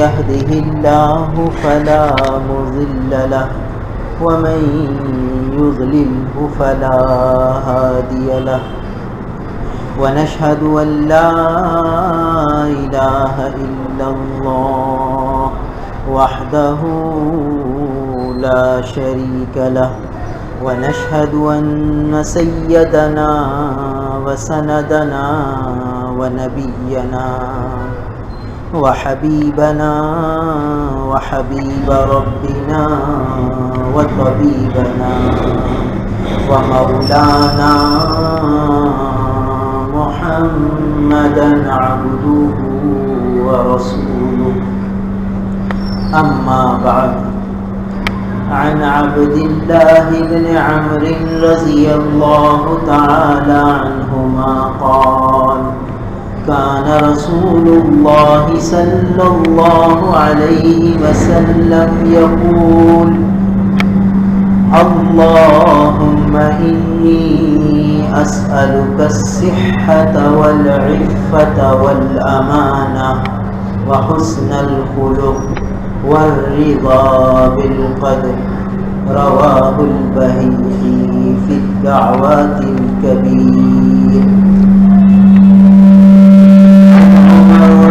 يهده الله فلا مضل له ومن يضلله فلا هادي له ونشهد أن لا إله إلا الله وحده لا شريك له ونشهد أن سيدنا وسندنا ونبينا وحبيبنا وحبيب ربنا وطبيبنا ومولانا محمدا عبده ورسوله أما بعد عن عبد الله بن عمرو رضي الله تعالى عنهما قال كان رسول الله صلى الله عليه وسلم يقول اللهم إني أسألك الصحة والعفة والأمانة وحسن الخلق والرضا بالقدر رواه البهقي في الدعوات الكبير.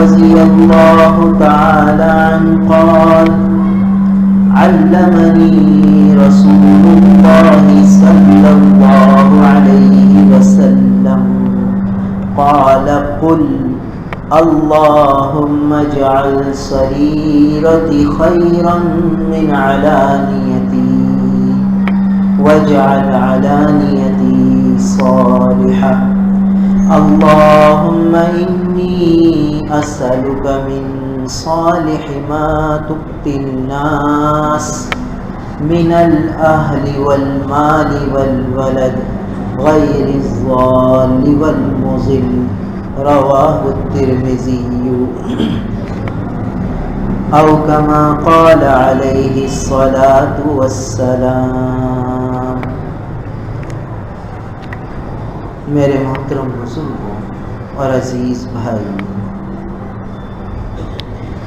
رضي الله تعالى عنه قال علمني رسول الله صلى الله عليه وسلم قال قل اللهم اجعل سريرتي خيرا من علانيتي واجعل علانيتي صالحة اللهم إني أسألك من صالح ما تؤتي الناس من الأهل والمال والولد غير الضال والمضل رواه الترمذي أو كما قال عليه الصلاة والسلام. میرے محترم بزرگوں اور عزیز بھائی،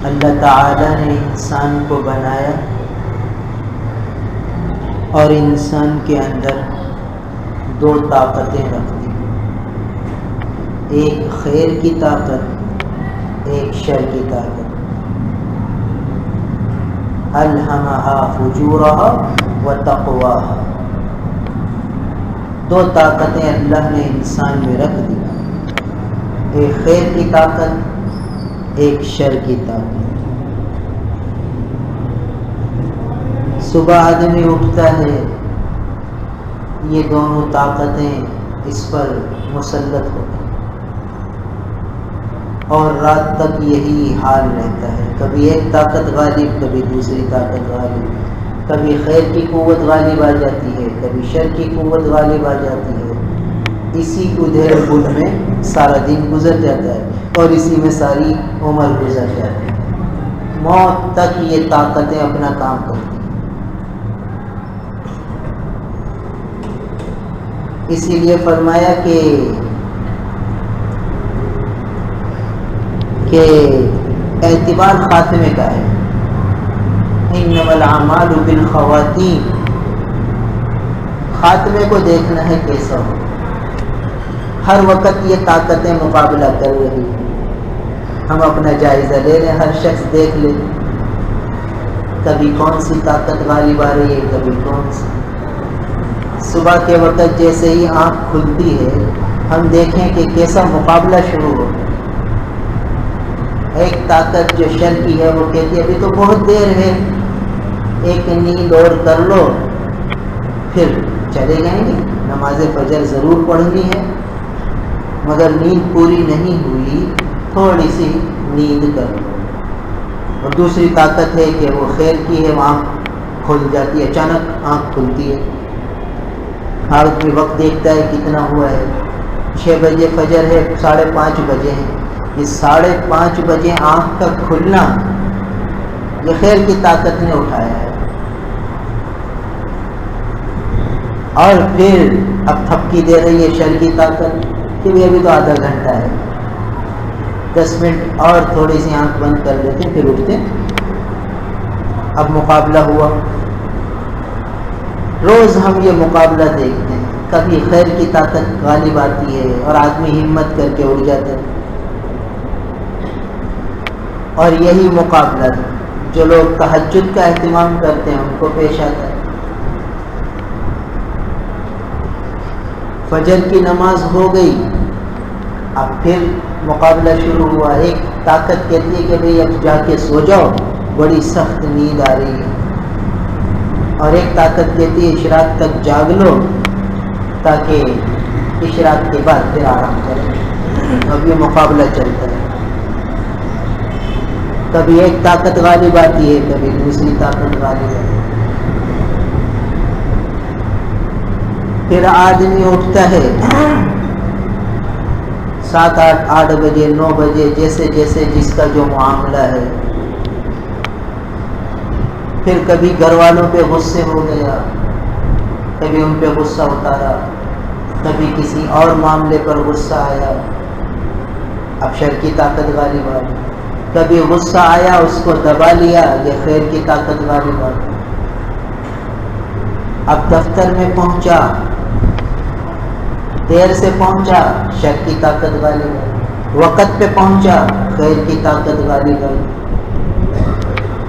اللہ تعالی نے انسان کو بنایا اور انسان کے اندر دو طاقتیں رکھ دی، ایک خیر کی طاقت، ایک شر کی طاقت. الہمہا فجورہا وتقواہا، دو طاقتیں اللہ نے انسان میں رکھ دی، ایک خیر کی طاقت، ایک شر کی طاقت. صبح آدمی اٹھتا ہے، یہ دونوں طاقتیں اس پر مسلط ہوتی ہیں اور رات تک یہی حال رہتا ہے. کبھی ایک طاقت غالب، کبھی دوسری طاقت غالب، کبھی خیر کی قوت غالب آ جاتی ہے، کبھی شر کی قوت غالب آ جاتی ہے. اسی ادھر بن میں سارا دن گزر جاتا ہے اور اسی میں ساری عمر گزر جاتی ہے. موت تک یہ طاقتیں اپنا کام کرتی ہیں. اسی لیے فرمایا کہ اعتبار خاتمے کا ہے. انما الاعمال بالخواتیم، خاتمے کو دیکھنا ہے کیسا ہو. ہر وقت یہ طاقتیں مقابلہ کر رہی ہیں. ہم اپنا جائزہ لے لیں، ہر شخص دیکھ لے کبھی کون سی طاقت غالب آ رہی ہے، کبھی کون سی. صبح کے وقت جیسے ہی آنکھ کھلتی ہے ہم دیکھیں کہ کیسا مقابلہ شروع ہو. ایک طاقت جو شر کی ہے وہ کہتی ہے ابھی تو بہت دیر ہے، ایک نیند اور کر لو پھر چلے جائیں گے، نماز فجر ضرور پڑھنی ہے. مگر نیند پوری نہیں ہوئی، تھوڑی سی نیند کر لو. اور دوسری طاقت ہے کہ وہ خیر کی ہے، آنکھ کھل جاتی ہے، اچانک آنکھ کھلتی ہے. آدمی وقت دیکھتا ہے کتنا ہوا ہے، 6 بجے فجر ہے، 5:30 بجے ہیں. یہ 5:30 بجے آنکھ کا کھلنا یہ خیر کی طاقت نے اٹھایا ہے. اور پھر اب تھپکی دے رہی ہے شر کی طاقت کہ ابھی تو آدھا گھنٹہ ہے. 10 منٹ اور تھوڑی سی آنکھ بند کر لیتے پھر اٹھتے. اب مقابلہ ہوا. روز ہم یہ مقابلہ دیکھتے ہیں. کبھی خیر کی طاقت غالب آتی ہے اور آدمی ہمت کر کے اٹھ جاتا ہے. اور یہی مقابلہ جو لوگ تہجد کا اہتمام کرتے ہیں ان کو پیش آتا ہے. فجر کی نماز ہو گئی, اب پھر مقابلہ شروع ہوا. ایک طاقت کہتی ہے کہ بھئی اب جا کے سو جاؤ, بڑی سخت نیند آ رہی ہے. اور ایک طاقت کہتی ہے اشراق تک جاگ لو تاکہ اشراق کے بعد پھر آرام کریں. اب یہ مقابلہ چلتا ہے. کبھی ایک طاقت غالب آتی ہے, کبھی دوسری طاقت غالب آتی ہے. پھر آدمی اٹھتا ہے 7, 8 بجے 9 بجے, جیسے جیسے جس کا جو معاملہ ہے. پھر کبھی گھر والوں پہ غصے ہو گیا, کبھی ان پہ غصہ اتارا, کبھی کسی اور معاملے پر غصہ آیا, اب شر کی طاقت غالب آ گئی. کبھی غصہ آیا اس کو دبا لیا, یہ خیر کی طاقت غالب آ گئی. اب دفتر میں پہنچا, دیر سے پہنچا, شر کی طاقت غالب آئی. وقت پہ پہنچا, خیر کی طاقت غالب آئی.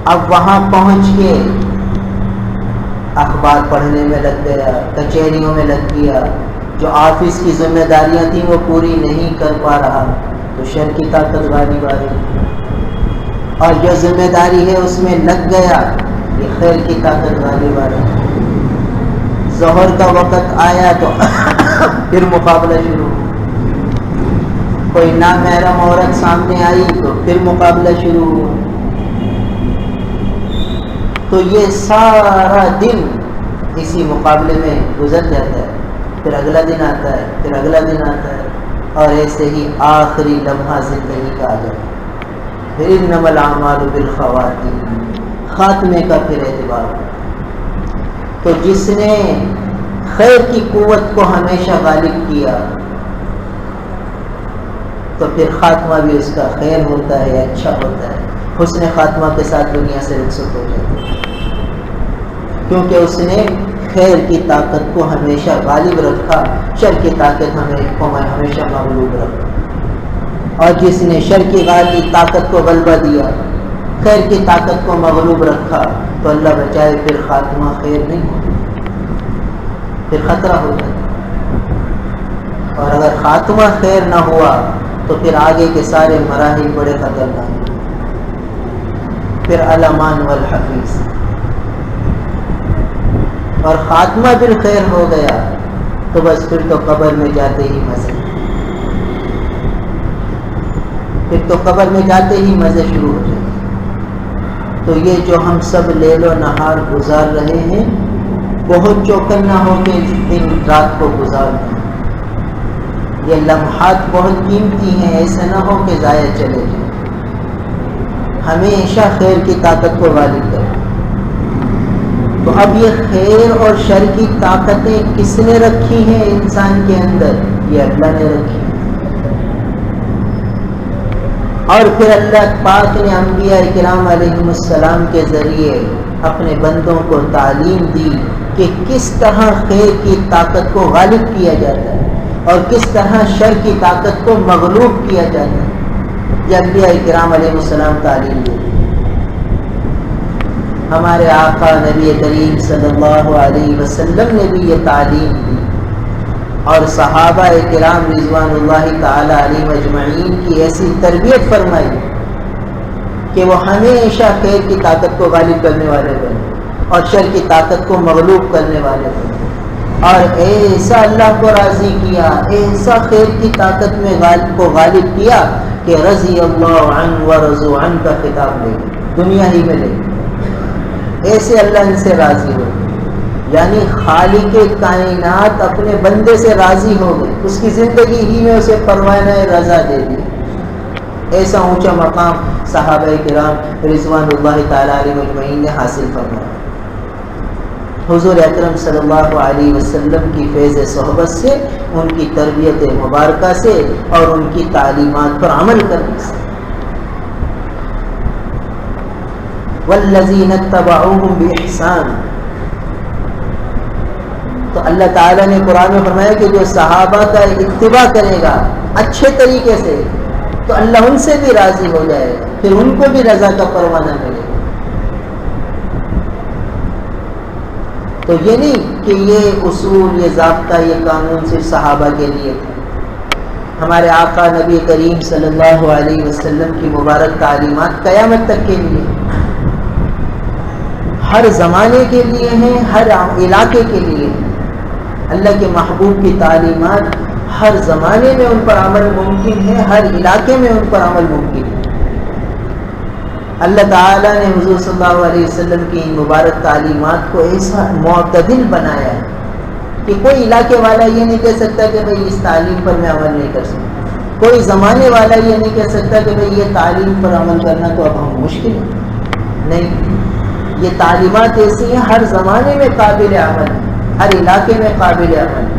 اب وہاں پہنچ کے اخبار پڑھنے میں لگ گیا, کچہریوں میں لگ گیا, جو آفس کی ذمہ داریاں تھیں وہ پوری نہیں کر پا رہا, تو شر کی طاقت غالب آ گئی. اور جو ذمہ داری ہے اس میں لگ گیا, یہ خیر کی طاقت غالب آ گئی. ظہر کا وقت آیا تو پھر مقابلہ شروع. کوئی نامحرم عورت سامنے آئی تو پھر مقابلہ شروع ہوا. تو یہ سارا دن اسی مقابلے میں گزر جاتا ہے. پھر اگلا دن آتا ہے, پھر اگلا دن آتا ہے, اور ایسے ہی آخری لمحہ زندگی کا آ جاتا ہے. پھر انما الاعمال بالخواتیم, خاتمے کا پھر اعتبار. تو جس نے خیر کی قوت کو ہمیشہ غالب کیا تو پھر خاتمہ بھی اس کا خیر ہوتا ہے, اچھا ہوتا ہے. حسن خاتمہ کے ساتھ دنیا سے رخصت ہو جاتا ہے, کیونکہ اس نے خیر کی طاقت کو ہمیشہ غالب رکھا, شر کی طاقت ہمیشہ مغلوب رکھا. اور جس نے شر کی غالب طاقت کو غلبہ دیا, خیر کی طاقت کو مغلوب رکھا, تو اللہ بچائے پھر خاتمہ خیر نہیں ہوتا, پھر خطرہ ہو جاتا. اور اگر خاتمہ خیر نہ ہوا تو پھر آگے کے سارے مراحل بڑے خطرناک. پھر الامان والحفیظ. اور خاتمہ بالخیر ہو گیا تو بس پھر تو قبر میں جاتے ہی مزے, پھر تو قبر میں جاتے ہی مزے شروع ہو جائیں. تو یہ جو ہم سب لیل و نہار گزار رہے ہیں, بہت چوکنا ہو کے دن رات کو گزار رہے ہیں. یہ لمحات بہت قیمتی ہیں, ایسا نہ ہو کہ ضائع چلے جائیں. ہمیشہ خیر کی طاقت کو غالب کریں. تو اب یہ خیر اور شر کی طاقتیں کس نے رکھی ہیں انسان کے اندر؟ یہ اللہ نے رکھی. اور پھر اللہ پاک نے انبیاء کرام علیہم السلام کے ذریعے اپنے بندوں کو تعلیم دی کہ کس طرح خیر کی طاقت کو غالب کیا جاتا ہے اور کس طرح شر کی طاقت کو مغلوب کیا جاتا ہے. یہ انبیاء کرام علیہ السلام تعلیم دی. ہمارے آقا نبی کریم صلی اللہ علیہ وسلم نے بھی یہ تعلیم دی, اور صحابہ کرام رضوان اللہ تعالی علیہم اجمعین کی ایسی تربیت فرمائی کہ وہ ہمیشہ خیر کی طاقت کو غالب کرنے والے بنے اور شر کی طاقت کو مغلوب کرنے والے بنے. اور ایسا اللہ کو راضی کیا, ایسا خیر کی طاقت میں کو غالب کیا کہ رضی اللہ عنہ ورضوا عنہ کا خطاب لے دنیا ہی میں لے. ایسے اللہ ان سے راضی ہو, یعنی خالق کائنات اپنے بندے سے راضی ہو گئے, اس کی زندگی ہی میں اسے پروانہ رضا دے دی. ایسا اونچا مقام صحابہ کرام رضوان اللہ تعالی علیہم اجمعین نے حاصل فرمایا. حضور اکرم صلی اللہ علیہ وسلم کی فیض صحبت سے, ان کی تربیت مبارکہ سے اور ان کی تعلیمات پر عمل کرنے سے. والذین اتبعوہم بإحسان. تو اللہ تعالیٰ نے قرآن میں فرمایا کہ جو صحابہ کا اتباع کرے گا اچھے طریقے سے تو اللہ ان سے بھی راضی ہو جائے گا، پھر ان کو بھی رضا کا پروانہ ملے گا. تو یہ نہیں کہ یہ اصول، یہ ضابطہ، یہ قانون صرف صحابہ کے لیے تھا. ہمارے آقا نبی کریم صلی اللہ علیہ وسلم کی مبارک تعلیمات قیامت تک کے لیے، ہر زمانے کے لیے ہیں، ہر علاقے کے لیے. اللہ کے محبوب کی تعلیمات ہر زمانے میں ان پر عمل ممکن ہے، ہر علاقے میں ان پر عمل ممکن ہے. اللہ تعالیٰ نے حضور صلی اللہ علیہ وسلم کی ان مبارک تعلیمات کو ایسا معتدل بنایا ہے کہ کوئی علاقے والا یہ نہیں کہہ سکتا کہ بھئی اس تعلیم پر میں عمل نہیں کر سکتا، کوئی زمانے والا یہ نہیں کہہ سکتا کہ بھئی یہ تعلیم پر عمل کرنا تو اب ہم مشکل ہے. نہیں، یہ تعلیمات ایسی ہیں ہر زمانے میں قابل عمل ہے، ہر علاقے میں قابل عمل ہے.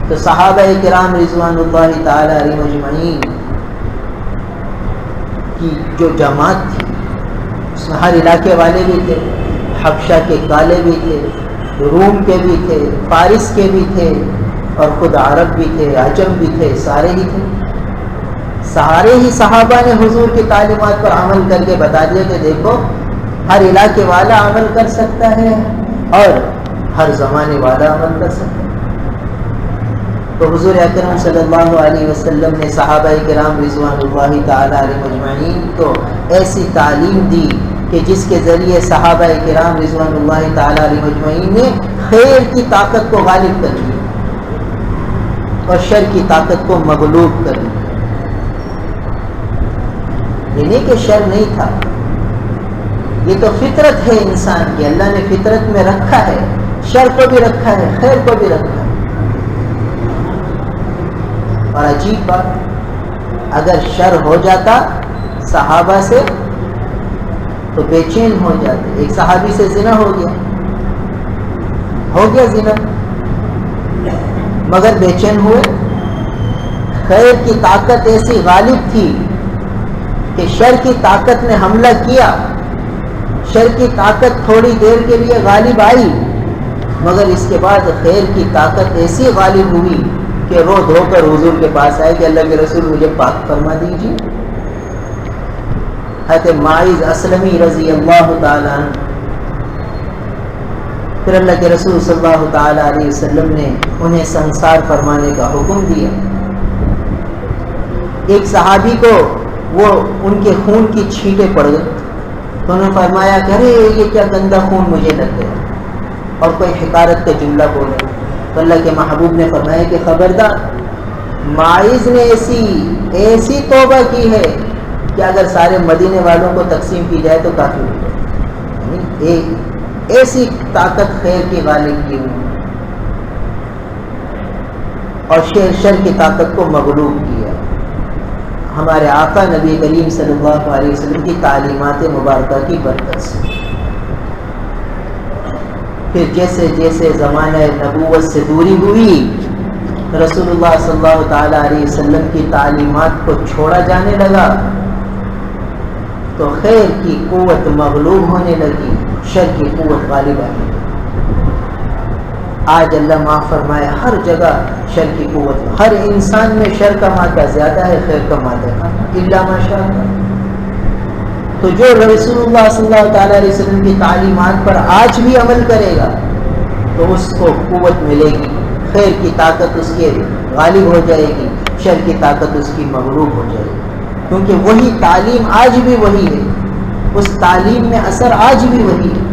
تو صحابہ کرام رضوان اللہ تعالی علیہم اجمعین کی جو جماعت تھی اس میں ہر علاقے والے بھی تھے، حبشہ کے کالے بھی تھے، روم کے بھی تھے، فارس کے بھی تھے، اور خود عرب بھی تھے، عجم بھی تھے، سارے ہی تھے. سارے ہی صحابہ نے حضور کی تعلیمات پر عمل کر کے بتا دیا کہ دیکھو ہر علاقے والا عمل کر سکتا ہے اور ہر زمانے والا عمل کر سکتا ہے. تو حضور اکرم صلی اللہ علیہ وسلم نے صحابہ کرام رضوان اللہ تعالی علیہم اجمعین کو ایسی تعلیم دی کہ جس کے ذریعے صحابہ کرام رضوان اللہ تعالی علیہم اجمعین نے خیر کی طاقت کو غالب کر دیا اور شر کی طاقت کو مغلوب کر دیا. یہ نہیں کہ شر نہیں تھا، یہ تو فطرت ہے انسان کی، اللہ نے فطرت میں رکھا ہے، شر کو بھی رکھا ہے، خیر کو بھی رکھا ہے. اور عجیب بات، اگر شر ہو جاتا صحابہ سے تو بے چین ہو جاتے. ایک صحابی سے زنا ہو گیا زنا، مگر بے چین ہوئے. خیر کی طاقت ایسی غالب تھی کہ شر کی طاقت نے حملہ کیا. شر کی طاقت تھوڑی دیر کے لیے غالب آئی، مگر اس کے بعد خیر کی طاقت ایسی غالب ہوئی کہ رو دھو کر حضور کے پاس آئے کہ اللہ کے رسول مجھے پاک فرما دیجیے. حضرت معاذ اسلمی رضی اللہ تعالی عنہ، پھر اللہ کے رسول صلی اللہ تعالی علیہ وسلم نے انہیں سنسار فرمانے کا حکم دیا. ایک صحابی کو وہ ان کے خون کی چھینٹیں پڑ گئی تو انہوں نے فرمایا کہ ارے یہ کیا گندا خون مجھے لگ گیا، اور کوئی حقارت کا جملہ بولے. تو اللہ کے محبوب نے فرمایا کہ خبردار، معاذ نے ایسی توبہ کی ہے کہ اگر سارے مدینے والوں کو تقسیم کی جائے تو کافی ہو. ایک ایسی طاقت خیر کی غالب کی ہوئی اور شر کی طاقت کو مغلوب کیا. ہمارے آقا نبی کریم صلی اللہ علیہ وسلم کی تعلیمات مبارکہ کی برکت سے پھر جیسے جیسے زمانہ نبوت سے دوری ہوئی، رسول اللہ صلی اللہ تعالی علیہ وسلم کی تعلیمات کو چھوڑا جانے لگا تو خیر کی قوت مغلوب ہونے لگی، شر کی قوت غالب آنے لگی. آج اللہ معاف فرمائے ہر جگہ شر کی قوت، ہر انسان میں شر کا مادہ زیادہ ہے، خیر کا مادہ الا ماشاء اللہ. تو جو رسول اللہ صلی اللہ تعالی علیہ وسلم کی تعلیمات پر آج بھی عمل کرے گا تو اس کو قوت ملے گی، خیر کی طاقت اس کے غالب ہو جائے گی، شر کی طاقت اس کی مغلوب ہو جائے گی. کیونکہ وہی تعلیم آج بھی وہی ہے، اس تعلیم میں اثر آج بھی وہی ہے.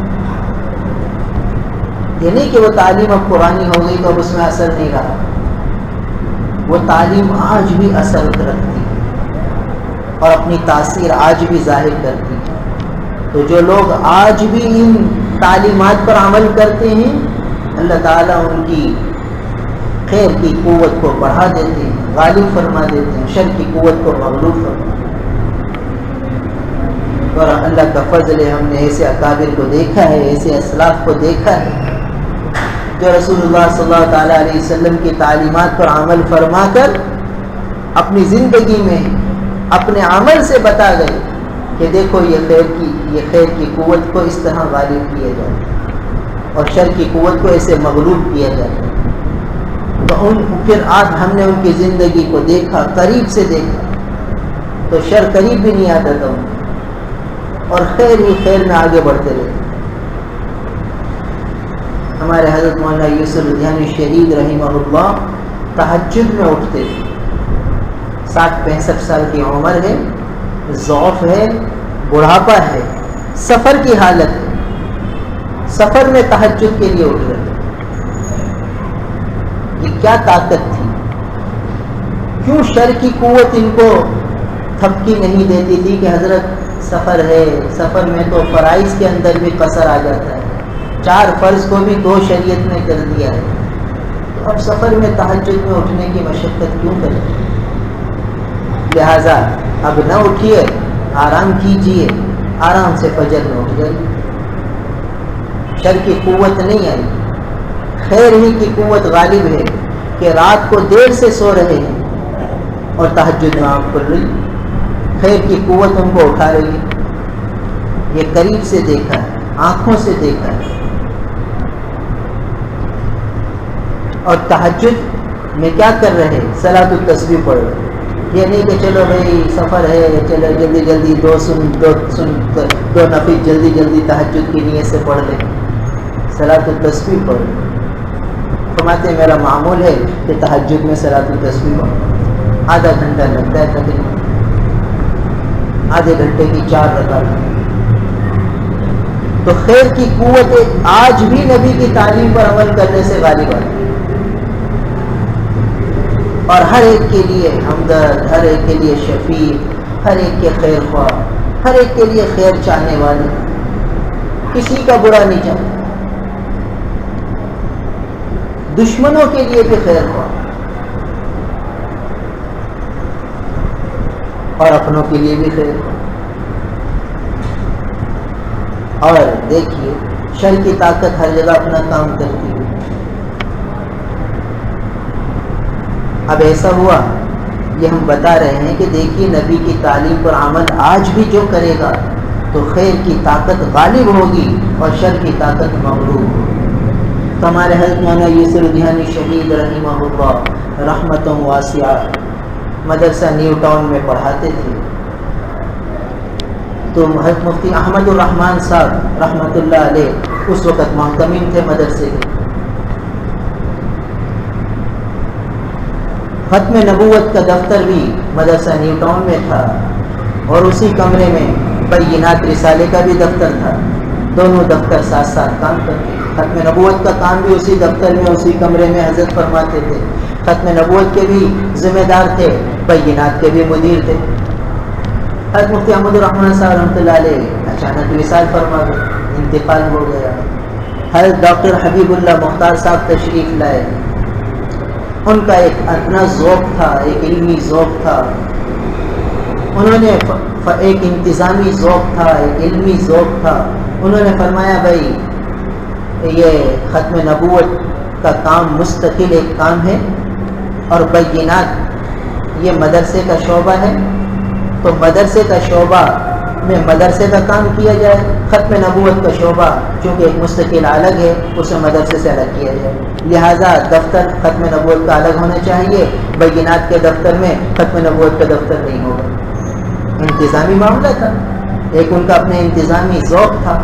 یہ نہیں کہ وہ تعلیم اب پرانی ہو گئی تو اب اس میں اثر نہیں رہا، وہ تعلیم آج بھی اثر رکھتی ہے اور اپنی تاثیر آج بھی ظاہر کرتی ہے. تو جو لوگ آج بھی ان تعلیمات پر عمل کرتے ہیں اللہ تعالیٰ ان کی خیر کی قوت کو بڑھا دیتے ہیں، غالب فرما دیتے ہیں، شر کی قوت کو مغلوب فرما دیتے ہیں. اور اللہ کا فضل ہے، ہم نے ایسے اکابر کو دیکھا ہے، ایسے اسلاف کو دیکھا ہے جو رسول اللہ صلی اللہ تعالیٰ علیہ وسلم کی تعلیمات پر عمل فرما کر اپنی زندگی میں اپنے عمل سے بتا گئے کہ دیکھو یہ خیر کی قوت کو اس طرح غالب کیا جائے اور شر کی قوت کو ایسے مغلوب کیا جائے. تو پھر آج ہم نے ان کی زندگی کو دیکھا، قریب سے دیکھا، تو شر قریب بھی نہیں آتا تھا اور خیر ہی خیر میں آگے بڑھتے رہے. ہمارے حضرت مولانا یوسف لدھیانوی شہید رحمہ اللہ تہجد میں اٹھتے تھے. 60-65 سال کی عمر ہے، ضعف ہے، بڑھاپا ہے، سفر کی حالت ہے، سفر میں تہجد کے لیے اٹھ رہے تھے. یہ کیا طاقت تھی؟ کیوں شر کی قوت ان کو تھپکی نہیں دیتی تھی کہ حضرت سفر ہے، سفر میں تو فرائض کے اندر بھی قصر آ جاتا ہے، 4 فرض کو بھی 2 شریعت نے کر دیا ہے، تو اب سفر میں تہجد میں اٹھنے کی مشقت کیوں کریں؟ لہذا اب نہ اٹھیے، آرام کیجیے، آرام سے فجر میں اٹھ جائیے. شر کی قوت نہیں آئی، خیر ہی کی قوت غالب ہے کہ رات کو دیر سے سو رہے ہیں اور تہجد میں آنکھ کھل رہی، خیر کی قوت ان کو اٹھا رہی ہے. یہ قریب سے دیکھا ہے، آنکھوں سے دیکھا ہے. اور تہجد میں کیا کر رہے؟ صلاۃ التسبیح پڑھ رہے. یہ نہیں کہ چلو بھائی سفر ہے، چلو جلدی جلدی دو نفل جلدی جلدی تہجد کی نیت سے پڑھ لیں. صلاۃ التسبیح پڑھ رہے. فرماتے میرا معمول ہے کہ تہجد میں صلاۃ التسبیح پڑھ، آدھا گھنٹہ لگتا ہے تقریباً، آدھے گھنٹے کی 4 رکعت. تو خیر کی قوت آج بھی نبی کی تعلیم پر عمل کرنے سے غالب آتی ہے. اور ہر ایک کے لیے ہمدرد، ہر ایک کے لیے شفیع، ہر ایک کے خیر خواہ، ہر ایک کے لیے خیر چاہنے والے، کسی کا برا نہیں چاہتا. دشمنوں کے لیے بھی خیر خواہ اور اپنوں کے لیے بھی خیر خواہ. اور دیکھیے شر کی طاقت ہر جگہ اپنا کام کرتی ہے. اب ایسا ہوا، یہ ہم بتا رہے ہیں کہ دیکھیے نبی کی تعلیم پر عمل آج بھی جو کرے گا تو خیر کی طاقت غالب ہوگی اور شر کی طاقت مغلوب ہوگی. تو ہمارے حضرت مولانا یوسف لدھیانوی شہید رحمہ اللہ رحمتوں واسعہ مدرسہ نیو ٹاؤن میں پڑھاتے تھے. تو حضرت مفتی احمد الرحمن صاحب رحمۃ اللہ علیہ اس وقت محتمم تھے مدرسے کے. ختم نبوت کا دفتر بھی مدرسہ نیو ٹاؤن میں تھا اور اسی کمرے میں بینات رسالے کا بھی دفتر تھا. دونوں دفتر ساتھ ساتھ کام کرتے. ختم نبوت کا کام بھی اسی دفتر میں اسی کمرے میں حضرت فرماتے تھے. ختم نبوت کے بھی ذمہ دار تھے، بینات کے بھی مدیر تھے. حضرت مفتی احمد الرحمن صاحب رحمۃ اللہ علیہ اچانک وصال فرما گئے، انتقال ہو گیا. حضرت ڈاکٹر حبیب اللہ مختار صاحب تشریف لائے. ان کا ایک اپنا ذوق تھا، ایک علمی ذوق تھا. انہوں نے ایک انتظامی ذوق تھا، ایک علمی ذوق تھا. انہوں نے فرمایا بھائی یہ ختم نبوت کا کام مستقل ایک کام ہے اور بینات یہ مدرسے کا شعبہ ہے، تو مدرسے کا شعبہ میں مدرسے کا کام کیا جائے. ختم نبوت کا شعبہ چونکہ ایک مستقل الگ ہے، اسے مدرسے سے الگ کیا جائے. لہٰذا دفتر ختم نبوت کا الگ ہونا چاہیے، بینات کے دفتر میں ختم نبوت کا دفتر نہیں ہوگا. انتظامی معاملہ تھا، ایک ان کا اپنے انتظامی ذوق تھا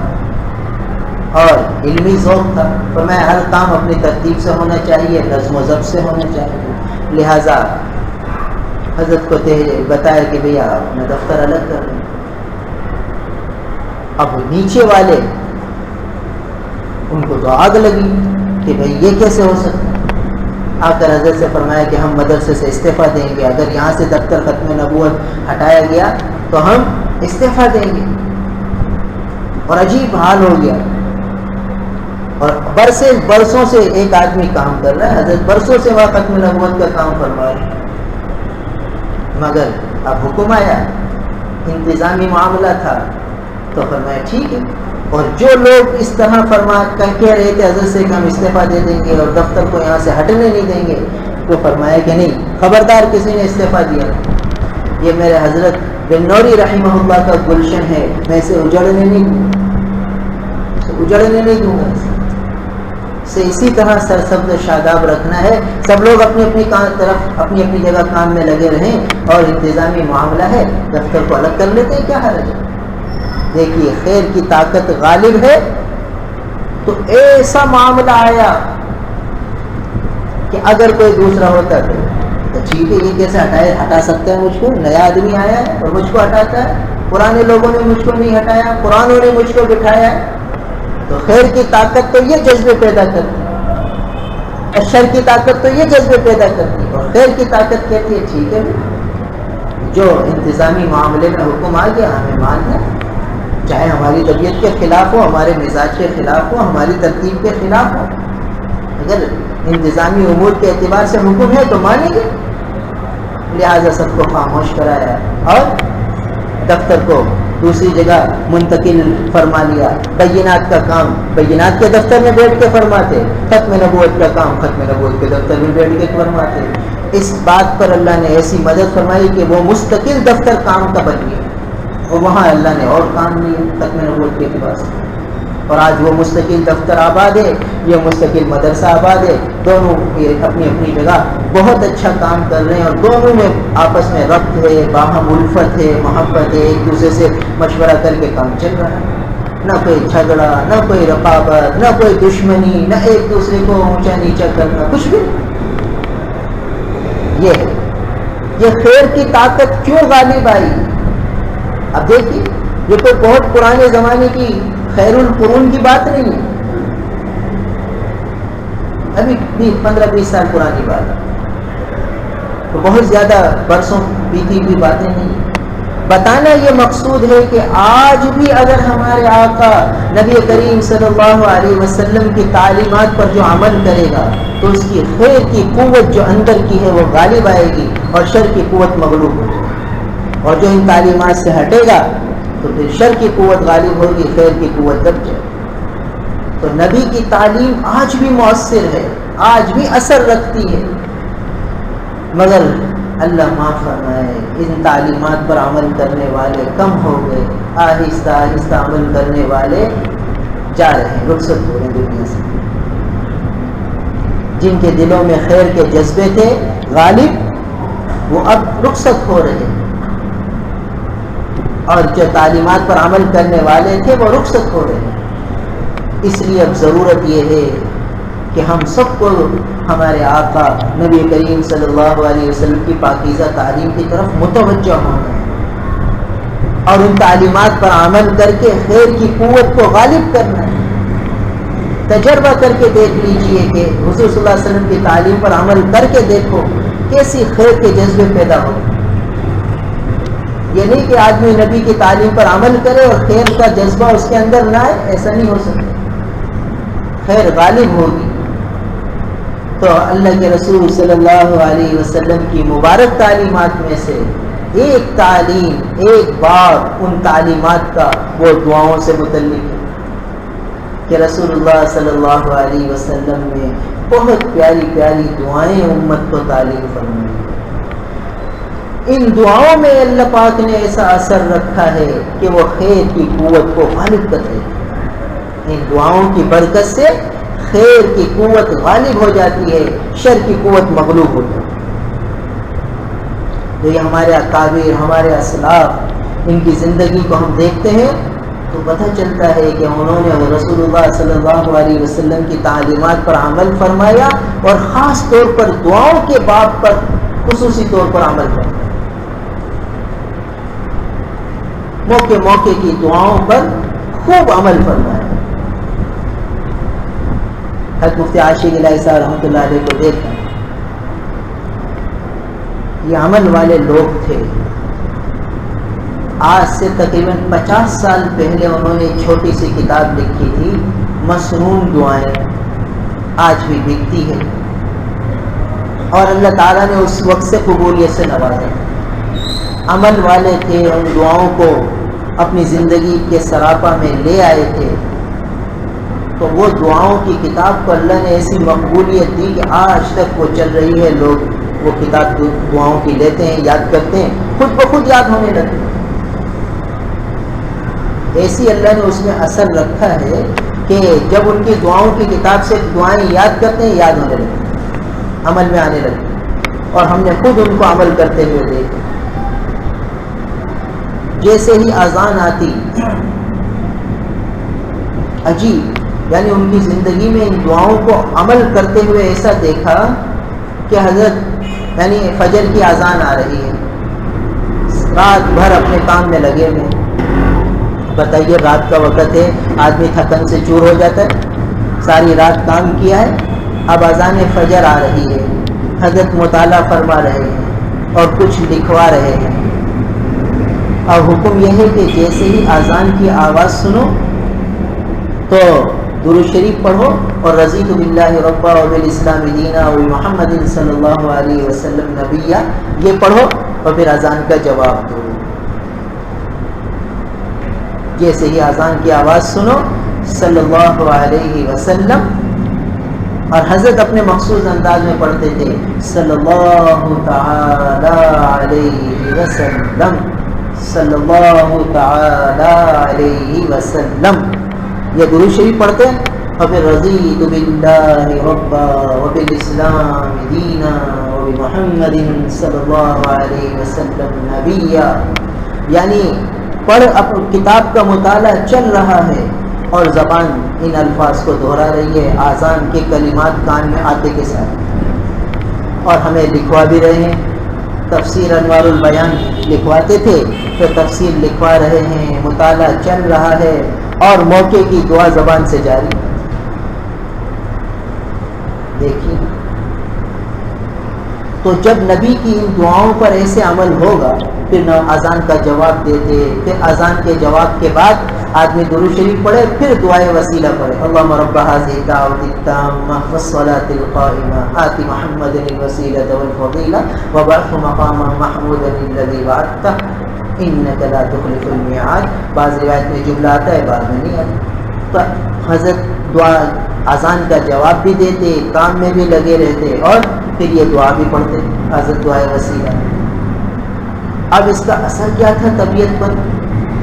اور علمی ذوق تھا. تو میں ہر کام اپنی ترتیب سے ہونا چاہیے، نظم و ضبط سے ہونا چاہیے. لہٰذا حضرت کو بتایا کہ بھیا اپنا دفتر الگ کر لیں. اب نیچے والے ان کو تو آگ لگی کہ بھئی یہ کیسے ہو سکتا ہے. آ کر حضرت سے فرمایا کہ ہم مدرسے سے استعفیٰ دیں گے، اگر یہاں سے دفتر ختم نبوت ہٹایا گیا تو ہم استعفیٰ دیں گے. اور عجیب حال ہو گیا. اور برسوں سے ایک آدمی کام کر رہا ہے، حضرت برسوں سے وہاں ختم نبوت کا کام فرما رہے ہیں. مگر اب حکم آیا، انتظامی معاملہ تھا، تو فرمایا ٹھیک ہے. اور جو لوگ اس طرح کہہ رہے تھے حضرت سے کہ ہم استعفیٰ دے دیں گے اور دفتر کو یہاں سے ہٹنے نہیں دیں گے، تو فرمایا کہ نہیں، خبردار کسی نے استعفیٰ دیا یہ میرے حضرت بنوری رحمہ اللہ کا گلشن ہے، میں اسے اجڑنے نہیں دوں گا سے اسی طرح سرسبز و شاداب رکھنا ہے. سب لوگ اپنی اپنی جگہ کام میں لگے رہیں اور انتظامی معاملہ ہے دفتر کو الگ کر لیتے ہیں، کیا حرج ہے؟ دیکھیے خیر کی طاقت غالب ہے. تو ایسا معاملہ آیا کہ اگر کوئی دوسرا ہوتا تو ٹھیک ہے، یہ کیسے ہٹا سکتا ہے مجھ کو؟ نیا آدمی آیا ہے اور مجھ کو ہٹاتا ہے. پرانے لوگوں نے مجھ کو نہیں ہٹایا، پرانوں نے مجھ کو بٹھایا ہے. تو خیر کی طاقت تو یہ جذبے پیدا کرتی ہے، شر کی طاقت تو یہ جذبے پیدا کرتی ہے، اور خیر کی طاقت کہتی ہے ٹھیک ہے جو انتظامی معاملے میں حکم آ گیا ہمیں ماننا ہے، چاہے ہماری طبیعت کے خلاف ہو، ہمارے مزاج کے خلاف ہو، ہماری ترتیب کے خلاف ہو. اگر انتظامی امور کے اعتبار سے حکم ہے تو مانیں گے. لہٰذا سب کو خاموش کرایا اور دفتر کو دوسری جگہ منتقل فرما لیا. بینات کا کام بینات کے دفتر میں بیٹھ کے فرماتے، ختم نبوت کا کام ختم نبوت کے دفتر میں بیٹھ کے فرماتے. اس بات پر اللہ نے ایسی مدد فرمائی کہ وہ مستقل دفتر کام کا بن گیا، اور وہاں اللہ نے اور کام لیے ختم نبوت کے اعتبار سے. اور آج وہ مستقل دفتر آباد ہے، یہ مستقل مدرسہ آباد ہے. دونوں اپنی اپنی جگہ بہت اچھا کام کر رہے ہیں، اور دونوں میں آپس میں ربط ہے، باہم الفت ہے، محبت ہے، ایک دوسرے سے مشورہ کر کے کام چل رہا ہے. نہ کوئی جھگڑا، نہ کوئی رقابت، نہ کوئی دشمنی، نہ ایک دوسرے کو اونچا نیچا کرنا، کچھ بھی. یہ ہے یہ خیر کی طاقت کیوں غالب آئی. اب دیکھیے یہ کوئی بہت پرانے زمانے کی خیر القرون کی بات نہیں ہے، ابھی 15-20 سال پرانی بات ہے، تو بہت زیادہ برسوں بیتی ہوئی باتیں نہیں. بتانا یہ مقصود ہے کہ آج بھی اگر ہمارے آقا نبی کریم صلی اللہ علیہ وسلم کی تعلیمات پر جو عمل کرے گا تو اس کی خیر کی قوت جو اندر کی ہے وہ غالب آئے گی اور شر کی قوت مغلوب ہو جائے گی. اور جو ان تعلیمات سے ہٹے گا تو پھر شر کی قوت غالب ہوگی، خیر کی قوت دب جائے گی. تو نبی کی تعلیم آج بھی مؤثر ہے، آج بھی اثر رکھتی ہے. مگر اللہ معاف فرمائے ان تعلیمات پر عمل کرنے والے کم ہو گئے. آہستہ آہستہ عمل کرنے والے جا رہے ہیں، رخصت ہو رہے ہیں دنیا سے. جن کے دلوں میں خیر کے جذبے تھے غالب، وہ اب رخصت ہو رہے ہیں، اور جو تعلیمات پر عمل کرنے والے تھے وہ رخصت ہو رہے ہیں. اس لیے اب ضرورت یہ ہے کہ ہم سب کو ہمارے آقا نبی کریم صلی اللہ علیہ وسلم کی پاکیزہ تعلیم کی طرف متوجہ ہونا ہے اور ان تعلیمات پر عمل کر کے خیر کی قوت کو غالب کرنا ہے. تجربہ کر کے دیکھ لیجئے کہ حضور صلی اللہ علیہ وسلم کی تعلیم پر عمل کر کے دیکھو کیسی خیر کے جذبے پیدا ہو. یہ نہیں کہ آدمی نبی کی تعلیم پر عمل کرے اور خیر کا جذبہ اس کے اندر نہ آئے، ایسا نہیں ہو سکتا. خیر غالب ہوگی. تو اللہ کے رسول صلی اللہ علیہ وسلم کی مبارک تعلیمات میں سے ایک تعلیم، ایک باب ان تعلیمات کا وہ دعاؤں سے متعلق ہے کہ رسول اللہ صلی اللہ علیہ وسلم نے بہت پیاری پیاری دعائیں امت کو تعلیم فرمائی. ان دعاؤں میں اللہ پاک نے ایسا اثر رکھا ہے کہ وہ خیر کی قوت کو غالب کر دیتی ہے. ان دعاؤں کی برکت سے خیر کی قوت غالب ہو جاتی ہے، شر کی قوت مغلوب ہو جاتی ہے. تو یہ ہمارے اکابر، ہمارے اسلاف، ان کی زندگی کو ہم دیکھتے ہیں تو پتہ چلتا ہے کہ انہوں نے رسول اللہ صلی اللہ علیہ وسلم کی تعلیمات پر عمل فرمایا اور خاص طور پر دعاؤں کے باب پر خصوصی طور پر عمل فرمایا. موقع موقع کی دعاؤں پر خوب عمل فرمایا. حضرت مفتی عاشق الہی صاحب رحمۃ اللہ علیہ کو دیکھیں، یہ عمل والے لوگ تھے. آج سے تقریباً 50 سال پہلے انہوں نے ایک چھوٹی سی کتاب لکھی تھی، مسنون دعائیں، آج بھی بکتی ہے اور اللہ تعالیٰ نے اس وقت سے قبولیت سے نوازا. عمل والے تھے، ان دعاؤں کو اپنی زندگی کے سراپا میں لے آئے تھے. تو وہ دعاؤں کی کتاب کو اللہ نے ایسی مقبولیت دی کہ آج تک وہ چل رہی ہے. لوگ وہ کتاب دعاؤں کی لیتے ہیں، یاد کرتے ہیں، خود بخود یاد ہونے لگتے ہیں. ایسی اللہ نے اس میں اثر رکھا ہے کہ جب ان کی دعاؤں کی کتاب سے دعائیں یاد کرتے ہیں یاد ہونے لگتی ہیں، عمل میں آنے لگتی ہیں، اور ہم نے خود ان کو عمل کرتے ہوئے دیکھا۔ جیسے ہی اذان آتی عجیب، یعنی ان کی زندگی میں ان دعاؤں کو عمل کرتے ہوئے ایسا دیکھا کہ حضرت یعنی فجر کی اذان آ رہی ہے، رات بھر اپنے کام میں لگے ہوئے۔ بتائیے رات کا وقت ہے، آدمی تھکن سے چور ہو جاتا ہے، ساری رات کام کیا ہے، اب اذان فجر آ رہی ہے، حضرت مطالعہ فرما رہے ہیں اور کچھ لکھوا رہے ہیں، اور حکم یہ ہے کہ جیسے ہی اذان کی آواز سنو تو درود شریف پڑھو اور رضیت باللہ ربا وبالاسلام دینا وبمحمد صلی اللہ علیہ وسلم نبیہ، یہ پڑھو اور پھر اذان کا جواب دو۔ جیسے ہی اذان کی آواز سنو صلی اللہ علیہ وسلم، اور حضرت اپنے مخصوص انداز میں پڑھتے تھے صلی اللہ تعالی علیہ وسلم، صلی اللہ تعالی علیہ وسلم، یہ درود شریف پڑھتے ہیں، اور پھر رضیت باللہ ربا وبالاسلام دینا وبمحمد صلی اللہ علیہ وسلم نبیہ، یعنی پڑھ کتاب کا مطالعہ چل رہا ہے اور زبان ان الفاظ کو دہرا رہی ہے، اذان کے کلمات کان میں آتے کے ساتھ، اور ہمیں لکھوا بھی رہے ہیں۔ تفسیر انوار البیان لکھواتے تھے تو تفسیر لکھوا رہے ہیں، مطالعہ چل رہا ہے اور موقع کی دعا زبان سے جاری۔ دیکھیے تو جب نبی کی ان دعاؤں پر ایسے عمل ہوگا، پھر نہ اذان کا جواب دیتے، پھر اذان کے جواب کے بعد آدمی درود شریف پڑھے، پھر دعائے وسیلہ پڑھے، اللہم رب هذه الدعوة التامة والصلاة القائمة آت محمد الوسیلة والفضیلہ وابعثه مقاما محمودا الذی وعدتہ انک لا تخلف المیعاد۔ بعض روایت میں جملہ آتا ہے، بعض میں نہیں آتا۔ تو حضرت دعا اذان کا جواب بھی دیتے، کام میں بھی لگے رہتے، اور پھر یہ دعا بھی پڑھتے، حضرت دعائے وسیلہ۔ اب اس کا اثر کیا تھا طبیعت پر؟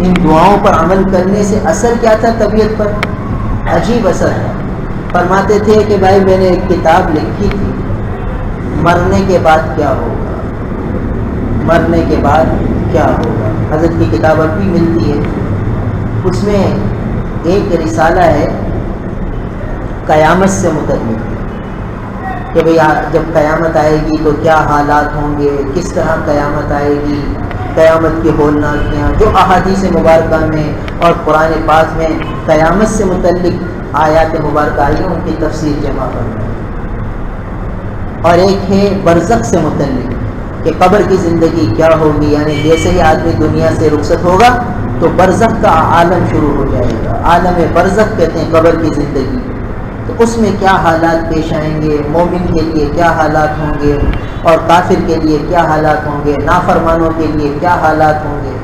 ان دعاؤں پر عمل کرنے سے اثر کیا تھا طبیعت پر؟ عجیب اثر ہے۔ فرماتے تھے کہ بھائی میں نے ایک کتاب لکھی تھی، مرنے کے بعد کیا ہوگا، مرنے کے بعد کیا ہوگا۔ حضرت کی کتاب اب بھی ملتی ہے، اس میں ایک رسالہ ہے قیامت سے متعلق کہ بھئی جب قیامت آئے گی تو کیا حالات ہوں گے، کس طرح قیامت آئے گی، قیامت کی ہولناکیاں، جو احادیث مبارکہ میں اور قرآن پاک میں قیامت سے متعلق آیات مبارکہ آئی ہیں، ان کی تفسیر جمع کرنا۔ اور ایک ہے برزخ سے متعلق کہ قبر کی زندگی کیا ہوگی، یعنی جیسے ہی آدمی دنیا سے رخصت ہوگا تو برزخ کا عالم شروع ہو جائے گا، عالم برزخ کہتے ہیں قبر کی زندگی۔ تو اس میں کیا حالات پیش آئیں گے، مومن کے لیے کیا حالات ہوں گے اور کافر کے لیے کیا حالات ہوں گے، نافرمانوں کے لیے کیا حالات ہوں گے،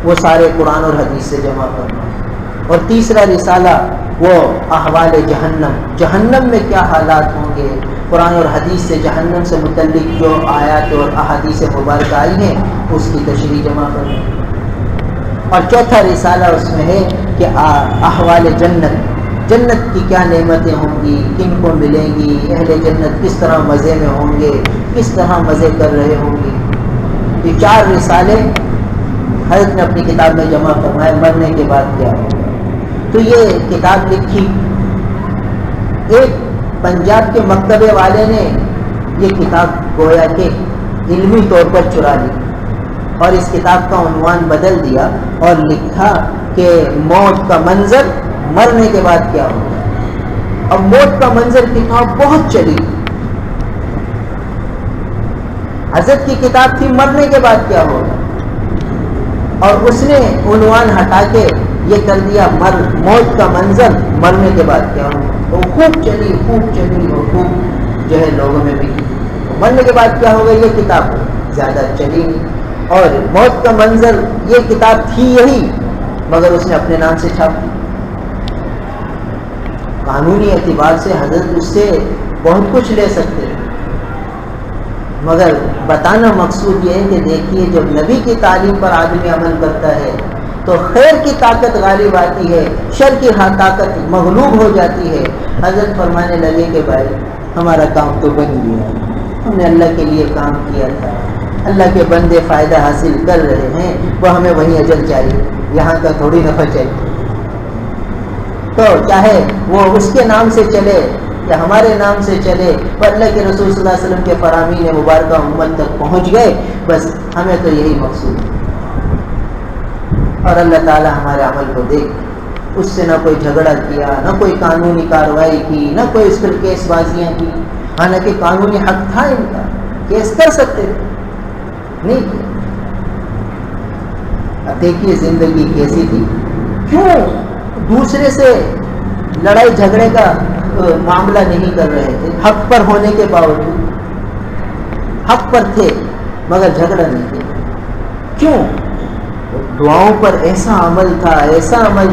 وہ سارے قرآن اور حدیث سے جمع کرنا۔ اور تیسرا رسالہ وہ احوال جہنم، جہنم میں کیا حالات ہوں گے، قرآن اور حدیث سے جہنم سے متعلق جو آیات اور احادیث مبارکہ آئی ہیں اس کی تشریح جمع کرنا۔ اور چوتھا رسالہ اس میں ہے کہ احوال جنت، جنت کی کیا نعمتیں ہوں گی، کن کو ملیں گی، اہل جنت کس طرح مزے میں ہوں گے، کس طرح مزے کر رہے ہوں گے۔ یہ 4 رسالے حضرت نے اپنی کتاب میں جمع فرمائے، مرنے کے بعد کیا ہوگا۔ تو یہ کتاب لکھی، ایک پنجاب کے مکتبے والے نے یہ کتاب گویا کہ علمی طور پر چرا لی اور اس کتاب کا عنوان بدل دیا اور لکھا کہ موت کا منظر، مرنے کے بعد کیا ہوگا۔ اب موت کا منظر کتاب بہت چلی، حضرت کی کتاب تھی مرنے کے بعد کیا ہوگا، اور اس نے عنوان ہٹا کے یہ کر دیا موت کا منظر، مرنے کے بعد کیا ہوگا۔ وہ خوب چلی اور خوب جو ہے لوگوں میں بکی۔ مرنے کے بعد کیا ہوگا یہ کتاب زیادہ چلی نہیں، اور موت کا منظر یہ کتاب تھی یہی، مگر اس نے اپنے نام سے چھاپ دی۔ قانونی اعتبار سے حضرت اس سے بہت کچھ لے سکتے ہیں، مگر بتانا مقصود یہ ہے کہ دیکھیے جب نبی کی تعلیم پر آدمی عمل کرتا ہے تو خیر کی طاقت غالب آتی ہے، شر کی طاقت مغلوب ہو جاتی ہے۔ حضرت فرمانے لگے کہ بھائی ہمارا کام تو بن گیا، ہم نے اللہ کے لیے کام کیا تھا، اللہ کے بندے فائدہ حاصل کر رہے ہیں، وہ ہمیں وہی اجر چاہیے، یہاں کا تھوڑی نفع چاہیے۔ تو چاہے وہ اس کے نام سے چلے یا ہمارے نام سے چلے، پر اللہ کے رسول صلی اللہ علیہ وسلم کے فرامین مبارکہ امت تک پہنچ گئے، بس ہمیں تو یہی مقصود ہے۔ اور اللہ تعالی ہمارے عمل کو دیکھ، اس سے نہ کوئی جھگڑا کیا، نہ کوئی قانونی کارروائی کی، نہ کوئی اس پر کیس بازیاں کی، حالانکہ قانونی حق تھا ان کا، کیس کر سکتے تھے، نہیں کیا۔ اب دیکھیے زندگی کیسی تھی، کیوں دوسرے سے لڑائی جھگڑے کا معاملہ نہیں کر رہے تھے، حق پر ہونے کے باوجود، حق پر تھے مگر جھگڑا نہیں کیا، کیوں؟ دعاؤں پر ایسا عمل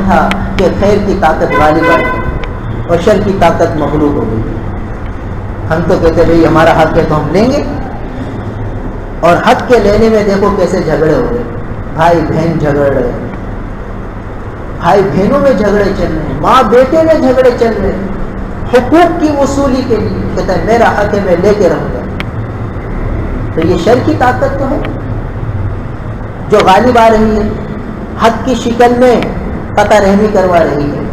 تھا کہ خیر کی طاقت غالب آ گئی اور شر کی طاقت مغلوب ہو گئی۔ ہم تو کہتے بھائی ہمارا حق ہے تو ہم لیں گے، اور حق کے لینے میں دیکھو کیسے جھگڑے ہو رہے، بھائی بہن جھگڑ رہے، بھائی بہنوں میں جھگڑے چل رہے ہیں، ماں بیٹے میں جھگڑے چل رہے ہیں، حقوق کی وصولی کے لیے کہتا ہے میرا حق ہے میں لے کے رہوں گا۔ تو یہ شر کی طاقت تو ہے جو غالب آ رہی ہے، حق کی شکل میں قطع رحمی کروا رہی ہے،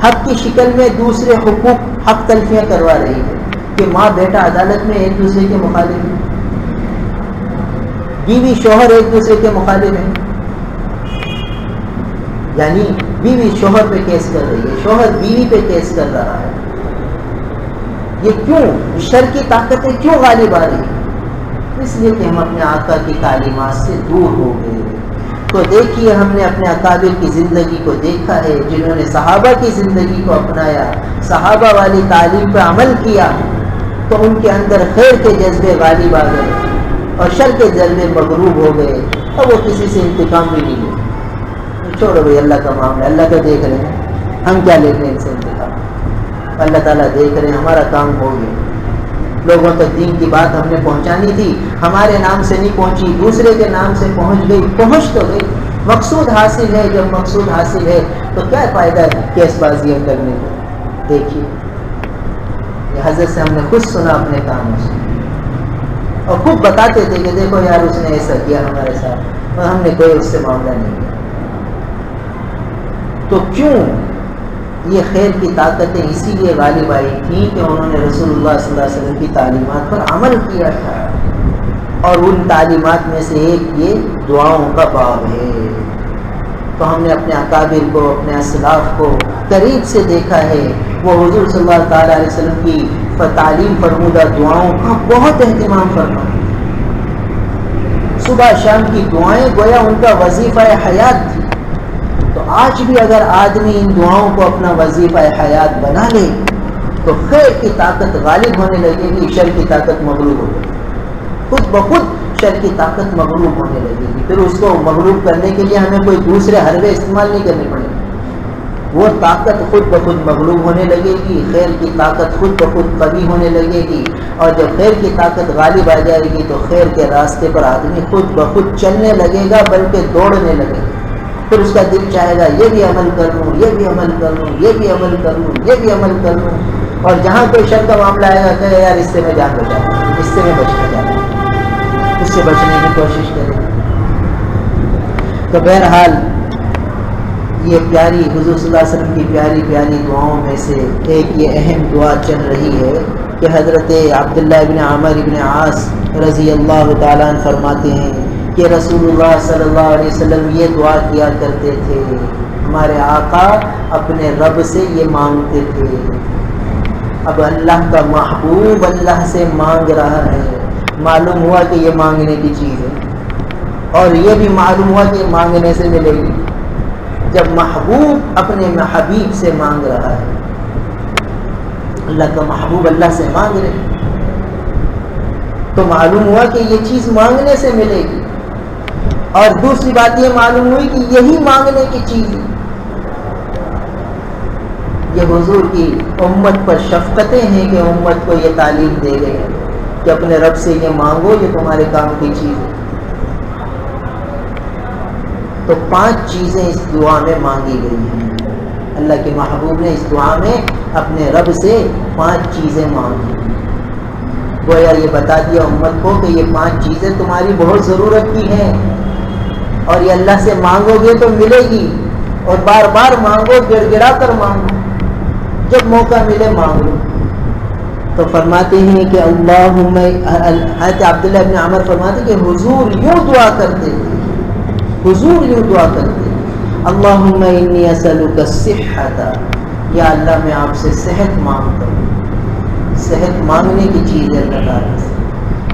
حق کی شکل میں دوسرے حقوق حق تلفیاں کروا رہی ہے، کہ ماں بیٹا عدالت میں ایک دوسرے کے مخالف ہیں، بیوی شوہر ایک دوسرے کے مخالف ہیں، یعنی بیوی شوہر پہ کیس کر رہی ہے، شوہر بیوی پہ کیس کر رہا ہے۔ یہ کیوں؟ شر کی طاقتیں کیوں غالب آ رہی ہیں؟ اس لیے کہ ہم اپنے آقا کی تعلیمات سے دور ہو گئے۔ تو دیکھیے ہم نے اپنے اکابر کی زندگی کو دیکھا ہے، جنہوں نے صحابہ کی زندگی کو اپنایا، صحابہ والی تعلیم پہ عمل کیا، تو ان کے اندر خیر کے جذبے غالب آ گئے اور شر کے جذبے مغلوب ہو گئے، اور وہ کسی سے انتقام بھی نہیں لے۔ چھوڑو بھائی اللہ کا معاملہ، اللہ تو دیکھ رہے ہیں، ہم کیا لے رہے ہیں ان سے انتقام، اللہ تعالیٰ دیکھ رہے ہیں، ہمارا کام ہو گیا۔ لوگوں تک دین کی بات ہم نے پہنچانی تھی، ہمارے نام سے نہیں پہنچی، دوسرے کے نام سے پہنچ گئی، پہنچ تو گئی، مقصود حاصل ہے۔ جب مقصود حاصل ہے تو کیا فائدہ ہے کیس بازیاں کرنے کا؟ دیکھیے یہ حضرت سے ہم نے خود سنا اپنے کاموں سے، اور خود بتاتے تھے کہ دیکھو یار اس نے ایسا کیا ہمارے ساتھ، اور ہم نے کوئی اس سے معاملہ نہیں کیا۔ تو کیوں یہ خیر کی طاقتیں اسی لیے غالب آئی تھیں کہ انہوں نے رسول اللہ صلی اللہ علیہ وسلم کی تعلیمات پر عمل کیا تھا، اور ان تعلیمات میں سے ایک یہ دعاؤں کا باب ہے۔ تو ہم نے اپنے اکابر کو، اپنے اسلاف کو قریب سے دیکھا ہے، وہ حضور صلی اللہ تعالیٰ علیہ وسلم کی تعلیم فرمودہ دعاؤں کا بہت اہتمام فرماتے، صبح شام کی دعائیں گویا ان کا وظیفہ حیات تھی۔ تو آج بھی اگر آدمی ان دعاؤں کو اپنا وظیفہ حیات بنا لے تو خیر کی طاقت غالب ہونے لگے گی، شر کی طاقت مغلوب ہو جائے گی، خود بخود شر کی طاقت مغلوب ہونے لگے گی۔ پھر اس کو مغلوب کرنے کے لیے ہمیں کوئی دوسرے حربے استعمال نہیں کرنے پڑیں گے، وہ طاقت خود بخود مغلوب ہونے لگے گی، خیر کی طاقت خود بخود قوی ہونے لگے گی، اور جب خیر کی طاقت غالب آ جائے گی تو خیر کے راستے پر آدمی خود بخود چلنے لگے گا، بلکہ دوڑنے لگے گا۔ پھر اس کا دل چاہے گا یہ بھی عمل کر لوں، یہ بھی عمل کر لوں، یہ بھی عمل کر لوں، یہ بھی عمل کر لوں، اور جہاں کوئی شر کا معاملہ آئے گا کہ یار اس سے میں جان بچاتا ہوں، اس سے میں بچنا چاہتا ہوں، اس سے بچنے کی کوشش کریں۔ تو بہرحال یہ پیاری حضور صلی اللہ علیہ وسلم کی پیاری پیاری دعاؤں میں سے ایک یہ اہم دعا چل رہی ہے کہ حضرت عبداللہ ابن عمر ابن عاص رضی اللہ تعالیٰ عنہ فرماتے ہیں کہ رسول اللہ صلی اللہ علیہ وسلم یہ دعا کیا کرتے تھے، ہمارے آقا اپنے رب سے یہ مانگتے تھے۔ اب اللہ کا محبوب اللہ سے مانگ رہا ہے، معلوم ہوا کہ یہ مانگنے کی چیز ہے، اور یہ بھی معلوم ہوا کہ مانگنے سے ملے گی۔ جب محبوب اپنے حبیب سے مانگ رہا ہے، اللہ کا محبوب اللہ سے مانگ رہے، تو معلوم ہوا کہ یہ چیز مانگنے سے ملے گی، اور دوسری بات یہ معلوم ہوئی کہ یہی مانگنے کی چیز ہے۔ یہ حضور کی امت پر شفقتیں ہیں کہ امت کو یہ تعلیم دے گئے ہیں کہ اپنے رب سے یہ مانگو، یہ تمہارے کام کی چیز ہے۔ تو 5 چیزیں اس دعا میں مانگی گئی ہیں. اللہ کے محبوب نے اس دعا میں اپنے رب سے 5 چیزیں مانگی. گویا یہ بتا دیا امت کو کہ یہ 5 چیزیں تمہاری بہت ضرورت کی ہیں اور یہ اللہ سے مانگو گے تو ملے گی. اور بار بار مانگو, گڑ گڑا کر مانگو, جب موقع ملے مانگ لو. تو فرماتے ہیں کہ اللہم, حضرت عبداللہ ابن عمر فرماتے کہ حضور یوں دعا کرتے تھے, حضور یوں دعا کرتے تھے, اللہم انی اسألک الصحۃ, یا اللہ میں آپ سے صحت مانگتا ہوں. صحت مانگنے کی چیز ہے اللہ تعالیٰ سے,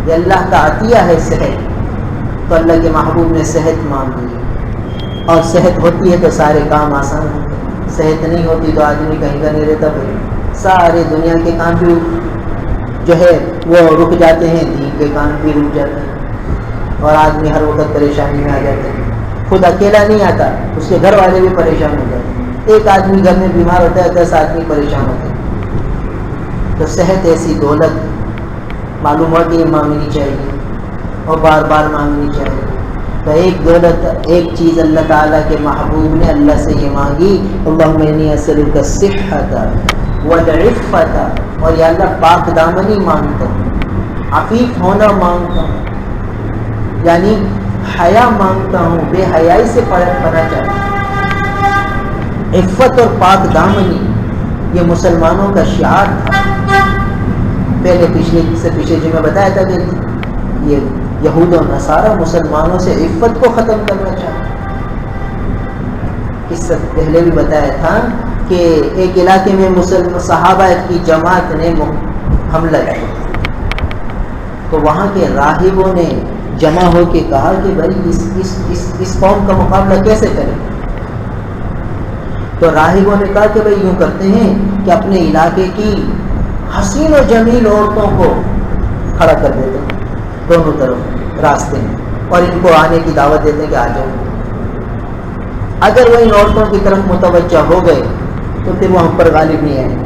یہ اللہ کا عطیہ ہے صحت. تو اللہ کے محبوب نے صحت مانگی, اور صحت ہوتی ہے تو سارے کام آسان ہوتے ہیں. صحت نہیں ہوتی تو آدمی کہیں کا نہیں رہتا بھائی, سارے دنیا کے کام بھی جو ہے وہ رک جاتے ہیں, دین کے کام بھی رک جاتے ہیں, اور آدمی ہر وقت پریشانی میں آ جاتے ہیں. خود اکیلا نہیں آتا, اس کے گھر والے بھی پریشان ہو جاتے ہیں. ایک آدمی گھر میں بیمار ہوتا ہے 10 آدمی پریشان ہوتے ہیں. تو صحت ایسی دولت معلوم ہو کہ یہ مانگنی چاہیے اور بار بار مانگنی چاہیے. تو ایک دولت, ایک چیز اللہ تعالیٰ کے محبوب نے اللہ سے یہ مانگی, اللہم انی اسألک الصحۃ والعفۃ, اور یا اللہ پاک دامنی مانگتا ہوں, عفیف ہونا مانگتا ہوں, یعنی حیا مانگتا ہوں, بے حیائی سے پناہ چاہتا ہوں. عفت اور پاک دامنی یہ مسلمانوں کا شعار تھا. پہلے پچھلے جو میں بتایا تھا کہ یہ یہود و نصارہ مسلمانوں سے عفت کو ختم کرنا چاہتے. اس سے پہلے بھی بتایا تھا کہ ایک علاقے میں صحابہ کی جماعت نے حملہ کیا, تو وہاں کے راہبوں نے جمع ہو کے کہا کہ بھائی اس قوم کا مقابلہ کیسے کریں. تو راہبوں نے کہا کہ بھائی یوں کرتے ہیں کہ اپنے علاقے کی حسین و جمیل عورتوں کو کھڑا کر دیتے ہیں دونوں طرف راستے میں, اور ان کو آنے کی دعوت دیتے ہیں کہ آ جاؤ. اگر وہ ان عورتوں کی طرف متوجہ ہو گئے تو پھر وہ ہم پر غالب نہیں آئیں گے,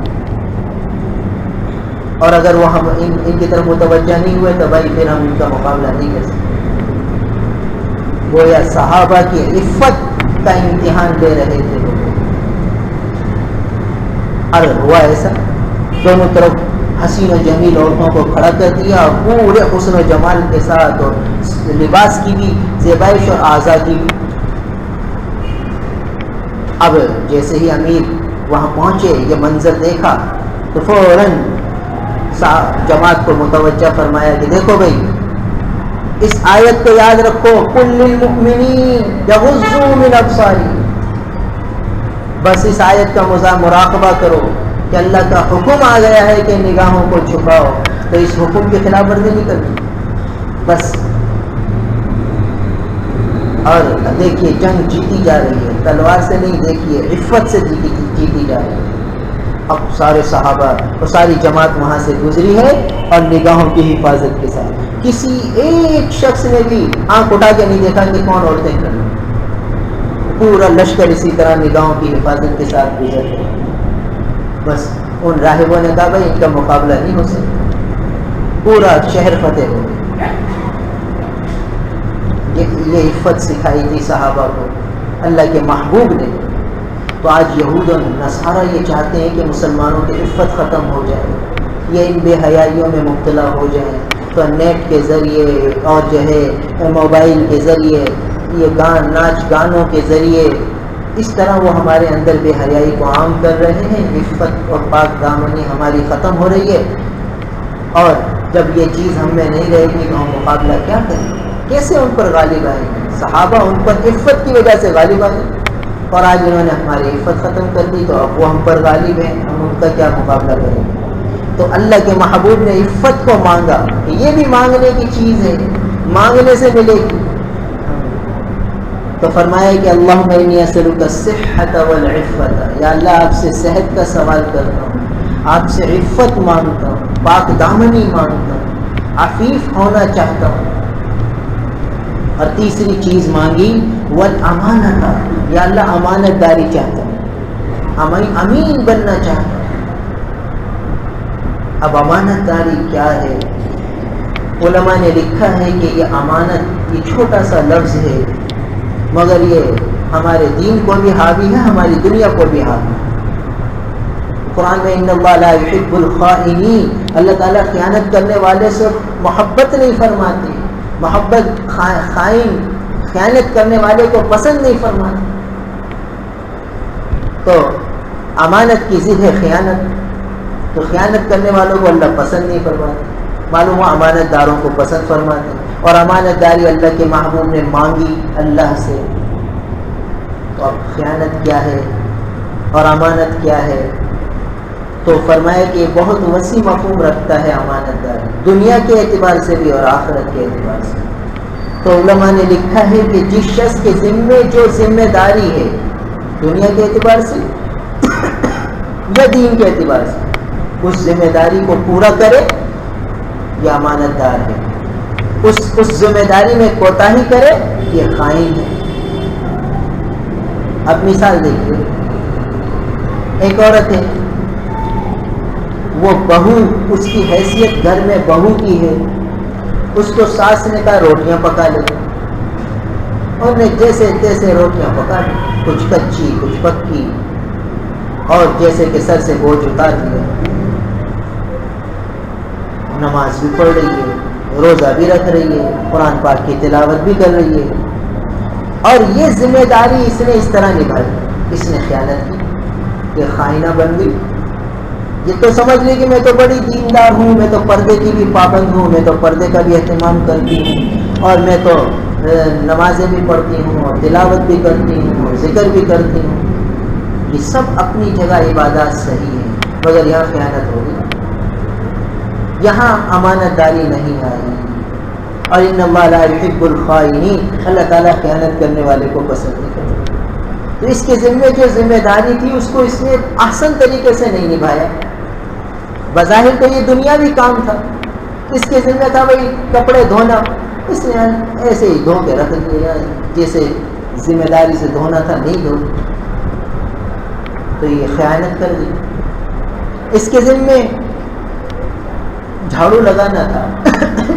اور اگر وہ ہم ان کی طرف متوجہ نہیں ہوئے تو بھائی پھر ہم ان کا مقابلہ نہیں کر سکتے. گویا صحابہ کی عفت کا امتحان لے رہے تھے وہ. اگر ہوا ایسا, دونوں طرف حسین و جمیل عورتوں کو کھڑا کر دیا, اور پورے حسن و جمال کے ساتھ, اور لباس کی بھی زیبائش اور آزادی بھی. اب جیسے ہی امیر وہاں پہنچے, یہ منظر دیکھا تو فوراً جماعت کو متوجہ فرمایا کہ دیکھو بھائی اس آیت کو یاد رکھو, قل للمؤمنین یغضوا من ابصارہم. بس اس آیت کا مراقبہ کرو کہ اللہ کا حکم آ گیا ہے کہ نگاہوں کو چھپاؤ, تو اس حکم کی خلاف ورزی نہیں کرنی بس. اور دیکھیے جنگ جیتی جا رہی ہے, تلوار سے نہیں, دیکھیے عفت سے جیتی جا رہی ہے. اب سارے صحابہ اور ساری جماعت وہاں سے گزری ہے, اور نگاہوں کی حفاظت کے ساتھ. کسی ایک شخص نے بھی آنکھ اٹھا کے نہیں دیکھا کہ کون عورتیں کر رہی. پورا لشکر اسی طرح نگاہوں کی حفاظت کے ساتھ گزر گئے. بس ان راہبوں نے کہا بھائی ان کا مقابلہ نہیں ہو سکتا, پورا شہر فتح ہو گیا. یہ عفت سکھائی تھی صحابہ کو اللہ کے محبوب نے. تو آج یہود و نصارہ یہ چاہتے ہیں کہ مسلمانوں کی عفت ختم ہو جائے, یہ ان بے حیائیوں میں مبتلا ہو جائیں. تو نیٹ کے ذریعے اور جو ہے موبائل کے ذریعے, یہ ناچ گانوں کے ذریعے, اس طرح وہ ہمارے اندر بے حیائی کو عام کر رہے ہیں. عفت اور پاک دامنی ہماری ختم ہو رہی ہے, اور جب یہ چیز ہم میں نہیں رہے گی تو ہم مقابلہ کیا کریں, کیسے ان پر غالب آئیں گے. صحابہ ان پر عفت کی وجہ سے غالب آئے, اور آج انہوں نے ہماری عفت ختم کر دی, تو اب وہ ہم پر غالب ہیں, ہم ان کا کیا مقابلہ کریں گے. تو اللہ کے محبوب نے عفت کو مانگا کہ یہ بھی مانگنے کی چیز ہے, مانگنے سے ملے گی. تو فرمایا کہ اللہم انی اسألک الصحۃ والعفۃ, یا اللہ آپ سے صحت کا سوال کرتا ہوں, آپ سے عفت مانگتا ہوں, پاک دامنی مانگتا ہوں, عفیف ہونا چاہتا ہوں. اور تیسری چیز مانگی والامانۃ, یا اللہ امانت داری چاہتا ہوں, امین بننا چاہتا ہوں. اب امانت داری کیا ہے؟ علماء نے لکھا ہے کہ یہ امانت, یہ چھوٹا سا لفظ ہے, مگر یہ ہمارے دین کو بھی حاوی ہے، ہماری دنیا کو بھی حاوی ہے۔ قرآن میں ان اللہ لا يحب الخائنین، اللہ تعالیٰ خیانت کرنے والے سے محبت نہیں فرماتے، محبت خائن خیانت کرنے والے کو پسند نہیں فرماتے۔ تو امانت کی ضد ہے خیانت، تو خیانت کرنے والوں کو اللہ پسند نہیں فرماتے، معلوم ہوا امانت داروں کو پسند فرماتے۔ اور امانت داری اللہ کے محبوب نے مانگی اللہ سے، تو اب خیانت کیا ہے اور امانت کیا ہے؟ تو فرمایا کہ بہت وسیع مفہوم رکھتا ہے امانت داری، دنیا کے اعتبار سے بھی اور آخرت کے اعتبار سے۔ تو علماء نے لکھا ہے کہ جس شخص کے ذمے جو ذمہ داری ہے دنیا کے اعتبار سے یا دین کے اعتبار سے، اس ذمہ داری کو پورا کرے یہ امانت دار ہے، اس ذمہ داری میں کوتاہی کرے یہ خائن ہے۔ اب مثال دیکھیے، ایک عورت ہے، وہ بہو، اس کی حیثیت گھر میں بہو کی ہے، اس کو ساس نے کہا روٹیاں پکا لے، اور نے جیسے تیسے روٹیاں پکا لی، کچھ کچی کچھ پکی، اور جیسے کہ سر سے بوجھ اتار دیا۔ نماز بھی پڑھ رہی ہے، روزہ بھی رکھ رہی ہے، قرآن پاک کی تلاوت بھی کر رہی ہے، اور یہ ذمہ داری اس نے اس طرح نبھائی، اس نے خیانت کی، یہ خائنہ بن گئی۔ یہ تو سمجھ لی کہ میں تو بڑی دیندار ہوں، میں تو پردے کی بھی پابند ہوں، میں تو پردے کا بھی اہتمام کرتی ہوں، اور میں تو نمازیں بھی پڑھتی ہوں اور تلاوت بھی کرتی ہوں اور ذکر بھی کرتی ہوں۔ یہ سب اپنی جگہ عبادات صحیح ہیں، مگر یہاں خیانت ہو گئی، یہاں امانت داری نہیں آئی۔ اور ان اللہ لا يحب الخائنین، اللہ تعالیٰ خیانت کرنے والے کو پسند نہیں کرتا۔ تو اس کے ذمے جو ذمہ داری تھی اس کو اس نے احسن طریقے سے نہیں نبھایا۔ بظاہر تو یہ دنیاوی کام تھا، اس کے ذمہ تھا بھائی کپڑے دھونا، اس نے ایسے ہی دھو کے رکھ دیا، جیسے ذمہ داری سے دھونا تھا نہیں دھو، تو یہ خیانت کر دی۔ اس کے ذمے جھاڑو لگانا تھا،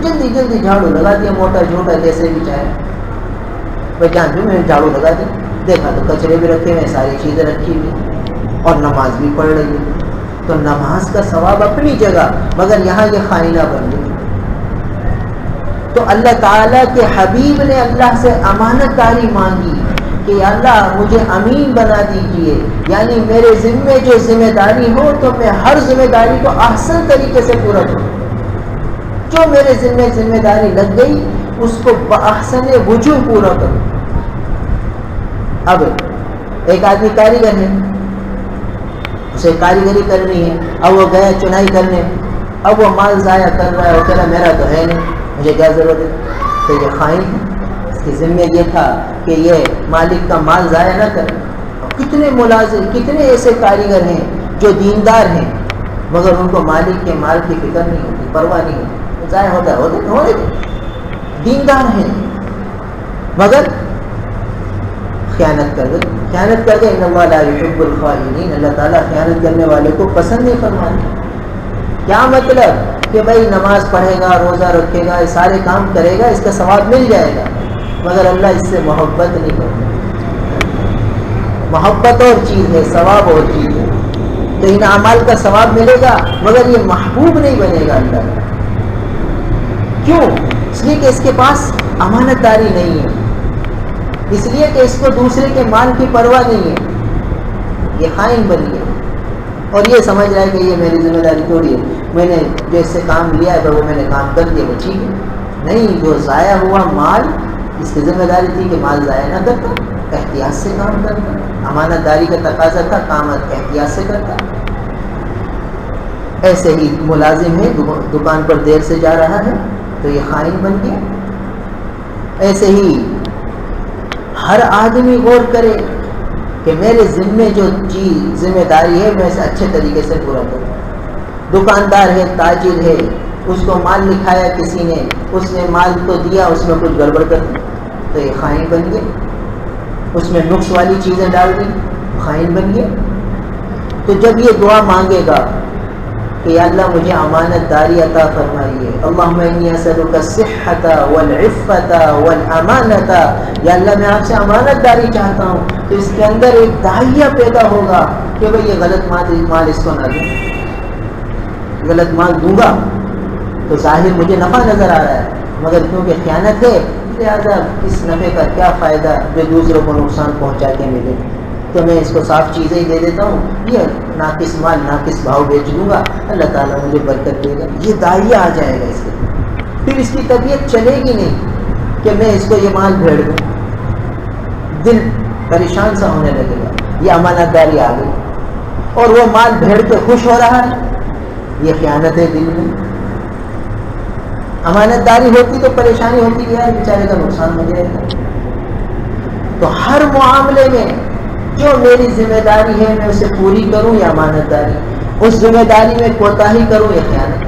جلدی جلدی جھاڑو لگا دیا، موٹا جھوٹا جیسے بھی چاہے، بھائی جان جو میں جھاڑو لگا دی، دیکھا تو کچرے بھی رکھے ہوئے، ساری چیزیں رکھی ہوئی، اور نماز بھی پڑھ رہی ہے۔ تو نماز کا ثواب اپنی جگہ، مگر یہاں یہ خائنہ بن گئی۔ تو اللہ تعالیٰ کے حبیب نے اللہ سے امانت داری مانگی کہ یا اللہ مجھے امین بنا دیجئے، یعنی میرے ذمے جو ذمہ داری ہو تو میں ہر ذمہ داری کو احسن طریقے سے پورا کروں، جو میرے ذمہ داری لگ گئی اس کو بأحسن وجوہ پورا کروں۔ اب ایک آدمی کاریگر ہے، اسے کاریگری کرنی ہے، اب وہ گیا چنائی کرنے، اب وہ مال ضائع کر رہا ہے، وہ کہہ رہا میرا تو ہے نہیں، مجھے کیا ضرورت ہے؟ تو یہ خائن ہے، اس کے ذمہ یہ تھا کہ یہ مالک کا مال ضائع نہ کرے۔ کتنے ملازم، کتنے ایسے کاریگر ہیں جو دیندار ہیں مگر ان کو مالک کے مال کی فکر نہیں ہوتی، پرواہ نہیں ہوتی، ضائع ہوتا ہے ہونے دے، دیندار ہیں مگر خیانت کر گئے، خیانت کر گئے۔ ان اللہ لا يحب الخائنین، اللہ تعالیٰ خیانت کرنے والے کو پسند نہیں فرماتے۔ کیا مطلب کہ بھائی نماز پڑھے گا، روزہ رکھے گا، یہ سارے کام کرے گا، اس کا ثواب مل جائے گا، مگر اللہ اس سے محبت نہیں کرتا۔ محبت اور چیز ہے، ثواب اور چیز ہے۔ تو ان اعمال کا ثواب ملے گا مگر یہ محبوب نہیں بنے گا اللہ کا۔ کیوں؟ اس لیے کہ اس کے پاس امانت داری نہیں ہے، اس لیے کہ اس کو دوسرے کے مال کی پرواہ نہیں ہے، یہ خائن بن گیا اور یہ سمجھ رہا ہے کہ یہ میری ذمہ داری تھوڑی ہے، میں نے جو اس سے کام لیا ہے وہ میں نے کام کر دیا، وہ ٹھیک ہے۔ نہیں، جو ضائع ہوا مال، اس کی ذمہ داری تھی کہ مال ضائع نہ کرتا، احتیاط سے کام کرتا، امانت داری کا تقاضا تھا، کام احتیاط سے کرتا۔ ایسے ہی ملازم ہے، دکان پر دیر سے جا رہا ہے تو یہ خائن بن گیا۔ ایسے ہی ہر آدمی غور کرے کہ میرے ذمے جو چیز ذمہ داری ہے میں اسے اچھے طریقے سے پورا کروں۔ دکاندار ہے، تاجر ہے، اس کو مال لکھایا کسی نے، اس نے مال تو دیا، اس میں کچھ گڑبڑ کر دی تو یہ خائن بن گیا۔ اس میں نقص والی چیزیں ڈال دی، خائن بن گیا۔ تو جب یہ دعا مانگے گا کہ یا اللہ مجھے امانت داری عطا فرمائیے. اللہم انی اسألک الصحۃ والعفۃ والامانۃ. یا اللہ میں آپ سے امانت داری چاہتا ہوں. تو اس کے اندر ایک داعیہ پیدا ہوگا کہ بھئی یہ غلط مال اس کو نہ دوں. غلط مال دوں گا تو ظاہر مجھے نفع نظر آ رہا ہے، مگر کیونکہ خیانت ہے لہٰذا اس نفع کا کیا فائدہ جو دوسروں کو نقصان پہنچا کے ملے. تو میں اس کو صاف چیزیں ہی دے دیتا ہوں، یہ ناقص مال ناقص بھاؤ بیچ دوں گا، اللہ تعالیٰ مجھے برکت دے گا. یہ داعیہ آ جائے گا اس کے. پھر اس کی طبیعت چلے گی نہیں کہ میں اس کو یہ مال بھیڑ دوں. دل پریشان سا ہونے لگے گا. یہ امانت داری آ گئی اور وہ مال بھیڑ کے خوش ہو رہا ہے. یہ خیانت ہے دل میں. امانت داری ہوتی تو پریشانی ہوتی کہ یار بیچارے کا نقصان ہو جائے گا. تو ہر معاملے میں جو میری ذمہ داری ہے میں اسے پوری کروں یا امانت داری، اس ذمہ داری میں کوتاہی کروں یا خیانت.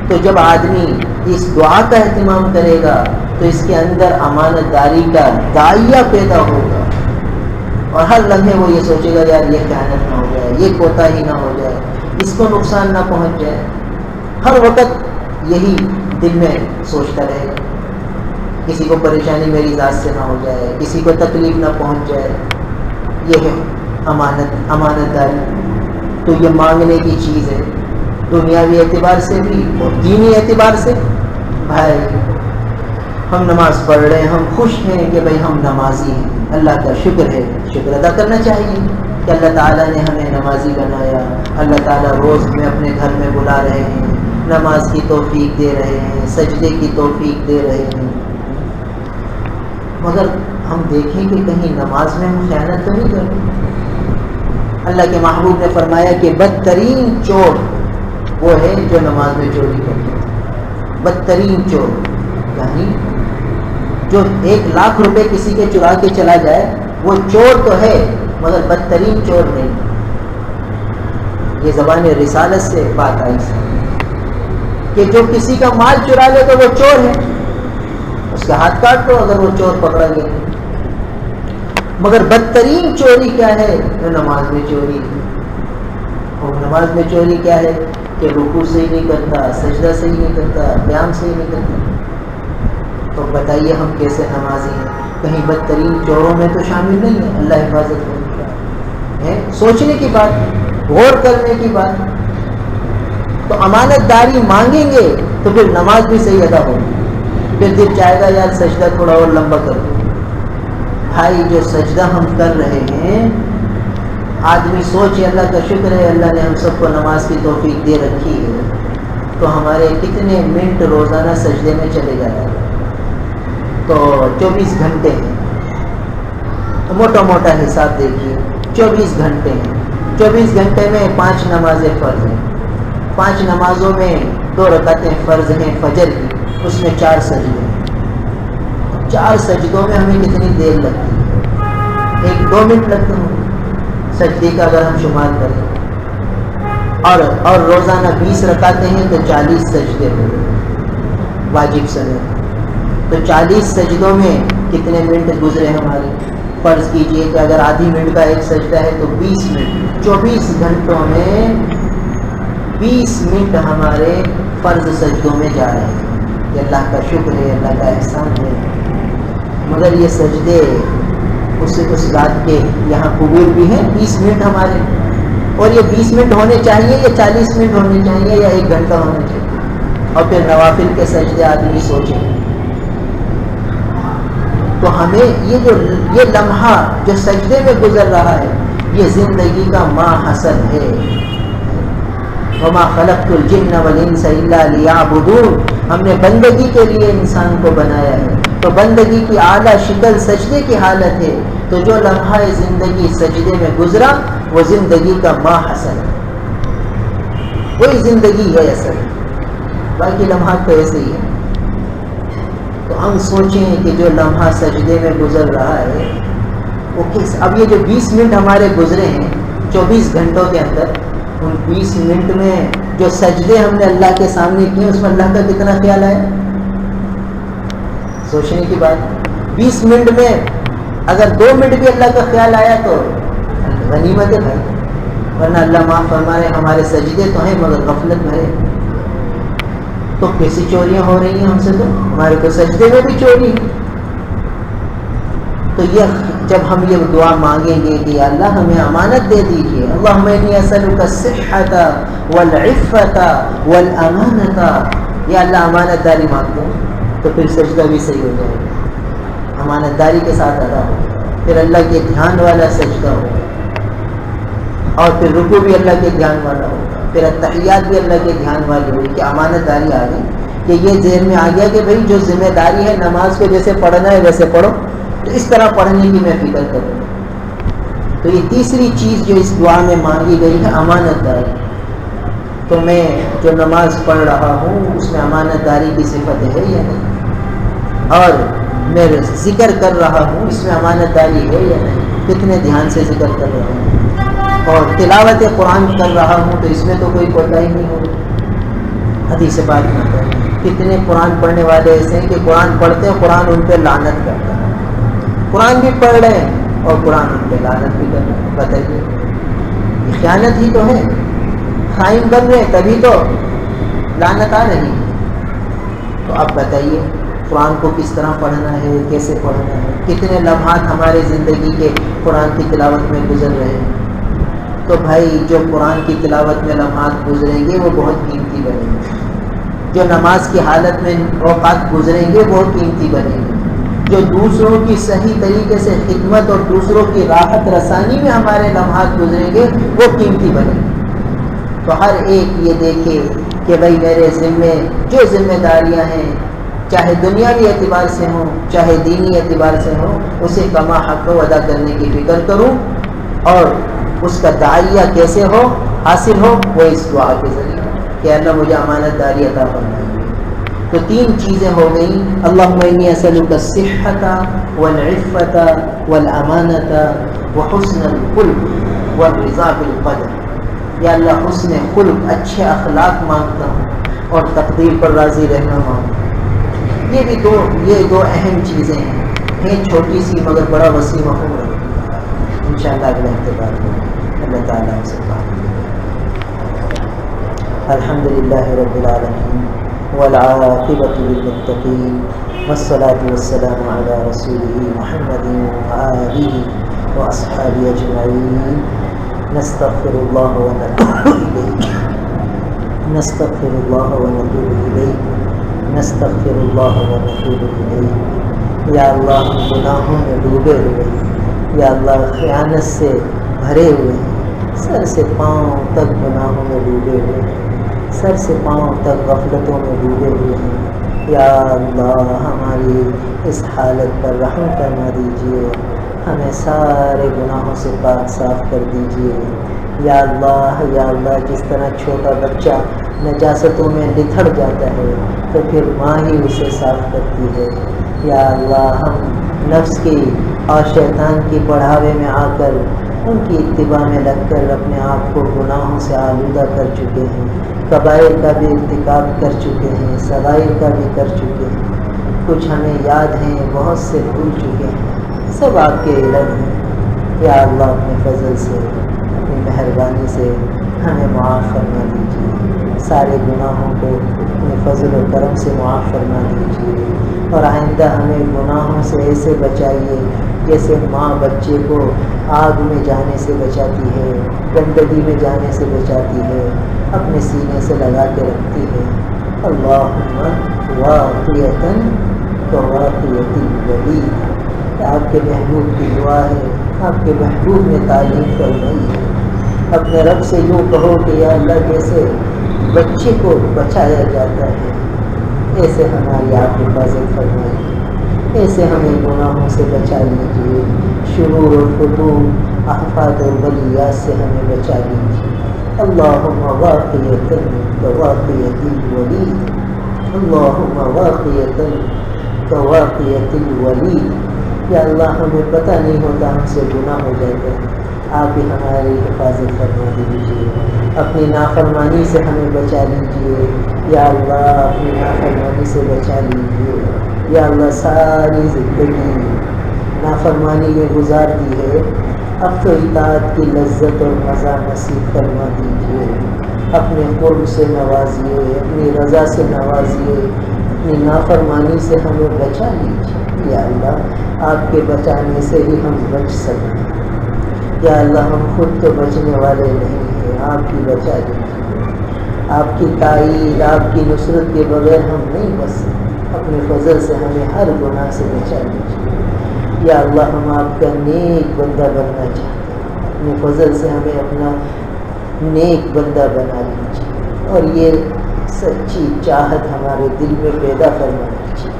تو جب آدمی اس دعا کا اہتمام کرے گا تو اس کے اندر امانت داری کا داعیہ پیدا ہوگا اور ہر لمحے وہ یہ سوچے گا یار یہ خیانت نہ ہو جائے، یہ کوتاہی نہ ہو جائے، اس کو نقصان نہ پہنچ جائے. ہر وقت یہی دل میں سوچتا رہے گا کسی کو پریشانی میری ذات سے نہ ہو جائے، کسی کو تکلیف نہ پہنچ جائے. یہ ہے امانت داری. تو یہ مانگنے کی چیز ہے دنیاوی اعتبار سے بھی اور دینی اعتبار سے. بھائی ہم نماز پڑھ رہے ہیں، ہم خوش ہیں کہ بھائی ہم نمازی ہیں، اللہ کا شکر ہے، شکر ادا کرنا چاہیے کہ اللہ تعالیٰ نے ہمیں نمازی بنایا. اللہ تعالیٰ روز ہمیں اپنے گھر میں بلا رہے ہیں، نماز کی توفیق دے رہے ہیں، سجدے کی توفیق دے رہے ہیں. مگر ہم دیکھیں کہ کہیں نماز میں ہم خیانت تو نہیں کرتے. اللہ کے محبوب نے فرمایا کہ بدترین چور وہ ہے جو نماز میں چوری کرتے. بدترین چور یعنی جو 1,00,000 روپے کسی کے چرا کے چلا جائے وہ چور تو ہے مگر بدترین چور نہیں. یہ زبان رسالت سے بات آئی کہ جو کسی کا مال چرا لے تو وہ چور ہے، اس کا ہاتھ کاٹ دو اگر وہ چور پکڑا گیا. مگر بدترین چوری کیا ہے؟ جو نماز میں چوری. اور نماز میں چوری کیا ہے کہ رکوع سے ہی نہیں کرتا، سجدہ سے ہی نہیں کرتا، قیام سے ہی نہیں کرتا. تو بتائیے ہم کیسے نمازی ہیں؟ کہیں بدترین چوروں میں تو شامل نہیں ہے. اللہ حفاظت ہے. سوچنے کی بات، غور کرنے کی بات. تو امانت داری مانگیں گے تو پھر نماز بھی صحیح ادا ہوگی. پھر دل چاہے گا یار سجدہ تھوڑا اور لمبا کر دو. بھائی جو سجدہ ہم کر رہے ہیں، آدمی سوچے اللہ کا شکر ہے اللہ نے ہم سب کو نماز کی توفیق دے رکھی ہے، تو ہمارے کتنے منٹ روزانہ سجدے میں چلے جاتے ہیں. تو 24 گھنٹے ہیں. تو موٹا موٹا حساب دیکھیے 24 گھنٹے ہیں. 24 گھنٹے میں 5 نمازیں فرض ہیں. 5 نمازوں میں 2 رکعتیں فرض ہیں فجر کی، اس میں 4 سجدے. 4 سجدوں میں ہمیں کتنی دیر لگتی ہے؟ 1-2 منٹ لگتے ہیں سجدے کا اگر ہم شمار کریں. اور روزانہ 20 رکعتیں ہیں تو 40 سجدے ہوئے واجب سجدے. تو 40 سجدوں میں کتنے منٹ گزرے ہمارے؟ فرض کیجئے کہ اگر آدھی منٹ کا ایک سجدہ ہے تو 20 منٹ. 24 گھنٹوں میں 20 منٹ ہمارے فرض سجدوں میں جا رہے ہیں. یہ اللہ کا شکر ہے، اللہ کا احسان ہے. مگر یہ سجدے اس ذات کے یہاں قبول بھی ہیں 20 منٹ ہمارے. اور یہ 20 منٹ ہونے چاہیے یا 40 منٹ ہونے چاہیے یا 1 گھنٹہ ہونا چاہیے. اور پھر نوافل کے سجدے آدمی سوچیں. تو ہمیں یہ لمحہ جو سجدے میں گزر رہا ہے یہ زندگی کا ماحصل ہے. وما خلقت الجن والانس الا ليعبدون. ہم نے بندگی کے لیے انسان کو بنایا ہے. تو بندگی کی اعلیٰ شکل سجدے کی حالت ہے. تو جو لمحہ زندگی سجدے میں گزرا وہ زندگی کا ماحصل ہے. وہی زندگی ہے اصل، باقی لمحات تو ایسے ہی ہے. تو ہم سوچیں کہ جو لمحہ سجدے میں گزر رہا ہے وہ کس. اب یہ جو 20 منٹ ہمارے گزرے ہیں 24 گھنٹوں کے اندر، ان 20 منٹ میں جو سجدے ہم نے اللہ کے سامنے کیے اس میں اللہ کا کتنا خیال آیا؟ سوچنے کی بات. 20 منٹ میں اگر 2 منٹ بھی اللہ کا خیال آیا تو غنیمت ہے بھائی. ورنہ اللہ معاف فرمائے ہمارے سجدے تو ہیں مگر غفلت بھرے. تو کیسی چوریاں ہو رہی ہیں ہم سے؟ تو ہمارے تو سجدے میں بھی چوری ہے. تو یہ جب ہم یہ دعا مانگیں گے کہ اللہ ہمیں امانت دے دیجیے، اللہم انی اسألک الصحۃ والعفۃ والامانۃ، یا اللہ امانت داری مانگتے ہیں تو پھر سجدہ بھی صحیح ہو جائے گا، امانت داری کے ساتھ ادا ہو، پھر اللہ کے دھیان والا سجدہ ہو، اور پھر رکوع بھی اللہ کے دھیان والا ہو، پھر التحیات بھی اللہ کے دھیان والی ہوئی کہ امانت داری آ گئی، کہ یہ ذہن میں آ گیا کہ بھائی جو ذمہ داری ہے نماز کو جیسے پڑھنا ہے ویسے پڑھو، تو اس طرح پڑھنے کی میں فکر کروں. تو یہ تیسری چیز جو اس دعا میں مانگی گئی ہے امانت داری. تو میں جو نماز پڑھ رہا ہوں اس میں امانت داری کی صفت ہے یا نہیں، اور میں ذکر کر رہا ہوں اس میں امانت داری ہے یا نہیں، کتنے دھیان سے ذکر کر رہا ہوں، اور تلاوت قرآن کر رہا ہوں تو اس میں تو کوئی کوتاہی نہیں ہوگی. حدیث پاک نہ کریں. کتنے قرآن پڑھنے والے ایسے ہیں کہ قرآن پڑھتے ہیں قرآن ان پہ لعنت کرتا ہے، قرآن بھی پڑھ رہے ہیں اور قرآن ان پہ لعنت بھی کر رہے ہیں. بتائیے یہ خیانت ہی تو ہے، خائن بن رہے ہیں تبھی تو لعنت آ رہی ہے. تو اب بتائیے قرآن کو کس طرح پڑھنا ہے، کیسے پڑھنا ہے، کتنے لمحات ہمارے زندگی کے قرآن کی تلاوت میں گزر رہے ہیں. تو بھائی جو قرآن کی تلاوت میں لمحات گزریں گے وہ بہت قیمتی بنیں گے، جو نماز کی حالت میں اوقات گزریں گے بہت قیمتی بنیں گے، جو دوسروں کی صحیح طریقے سے خدمت اور دوسروں کی راحت رسانی میں ہمارے لمحات گزریں گے وہ قیمتی بنیں گے. تو ہر ایک یہ دیکھے کہ بھائی میرے ذمے جو ذمہ داریاں ہیں چاہے دنیاوی اعتبار سے ہوں چاہے دینی اعتبار سے ہوں اسے کما حق ادا کرنے کی فکر کروں، اور اس کا داعیہ کیسے ہو حاصل ہو وہ اس دعا کے ذریعے کہ اللہ مجھے امانت داری عطا فرمائیے. تو تین چیزیں ہو گئیں، اللہم انی اسألک الصحۃ والعفۃ والامانۃ وحسن الخلق والرضا بالقدر. یا اللہ حسن خلق اچھے اخلاق مانگتا ہوں اور تقدیر پر راضی رہنا مانگتا ہوں. یہ دو اہم چیزیں ہیں چھوٹی سی مگر بڑا وسیع مفہوم ہے. انشاءاللہ اگلے ہفتے بعد اللہ تعالیٰ ہم سے بات کرے. الحمدللہ رب العالمین والعاقبۃ للمتقین والصلاة والسلام علی رسولہ محمد وآلہ واصحابہ اجمعین. نستغفر اللہ ونتوب الیہ نستغفر اللہ ونتوب الیہ نستغفر اللہ ونتوب الیہ. یا اللہ ہم گناہوں میں ڈوبے ہوئے ہیں، یا اللہ خیانت سے بھرے ہوئے ہیں، سر سے پاؤں تک گناہوں میں ڈوبے ہوئے ہیں، سر سے پاؤں تک غفلتوں میں ڈوبے ہوئے ہیں. یا اللہ ہماری اس حالت پر رحم فرما دیجیے، ہمیں سارے گناہوں سے پاک صاف کر دیجیے. یا اللہ جس طرح چھوٹا بچہ نجاستوں میں لتھڑ جاتا ہے تو پھر ماں ہی اسے صاف کرتی ہے. یا اللہ ہم نفس کی اور شیطان کی بڑھاوے میں آ کر ان کی اتباع میں لگ کر اپنے آپ کو گناہوں سے آلودہ کر چکے ہیں، کبائر کا بھی ارتکاب کر چکے ہیں، صغائر کا بھی کر چکے ہیں. کچھ ہمیں یاد ہیں، بہت سے بھول چکے ہیں، سب آپ کے علم ہیں. یا اللہ اپنے فضل سے اپنی مہربانی سے ہمیں معاف فرما دیجیے، سارے گناہوں کو اپنے فضل و کرم سے معاف فرما دیجیے. اور آئندہ ہمیں گناہوں سے ایسے بچائیے جیسے ماں بچے کو آگ میں جانے سے بچاتی ہے، گندگی میں جانے سے بچاتی ہے، اپنے سینے سے لگا کے رکھتی ہے. اللہم واقعتاً کواقعۃ الولید. آپ کے محبوب کی دعا ہے، آپ کے محبوب نے تعلیم فرمائی ہے. اپنے رب سے یوں کہو کہ یا اللہ جیسے بچے کو بچایا جاتا ہے ایسے ہماری آپ حفاظت فرمائیے، ایسے ہمیں گناہوں سے بچا لیجیے، شرور و فتور آفات و بلیات سے ہمیں بچا لیجیے. اللہم واقعتاً کواقعۃ الولید. اللہم واقعتاً کواقعۃ الولید. یا اللہ ہمیں پتہ نہیں ہوتا ہم سے گناہ ہو جاتا ہے، آپ ہی ہماری حفاظت فرما دیجیے. اپنی نافرمانی سے ہمیں بچا لیجیے. یا اللہ اپنی نافرمانی سے بچا لیجیے. یا اللہ ساری زندگی نافرمانی میں گزار دی ہے، اب تو اطاعت کی لذت اور مزہ نصیب فرما دیجیے، اپنے قرب سے نوازیے، اپنی رضا سے نوازیے، اپنی نافرمانی سے ہمیں بچا لیجیے۔ یا اللہ آپ کے بچانے سے ہی ہم بچ سکیں۔ یا اللہ ہم خود تو بچنے والے نہیں ہیں، آپ ہی بچا لیجیے۔ آپ کی تائید، آپ کی نصرت کے بغیر ہم نہیں بچ سکتے۔ اپنے فضل سے ہمیں ہر گناہ سے بچا لیجیے۔ یا اللہ ہم آپ کا نیک بندہ بننا چاہتے ہیں، اپنے فضل سے ہمیں اپنا نیک بندہ بنا لیجیے، اور یہ سچی چاہت ہمارے دل میں پیدا فرما لیجیے۔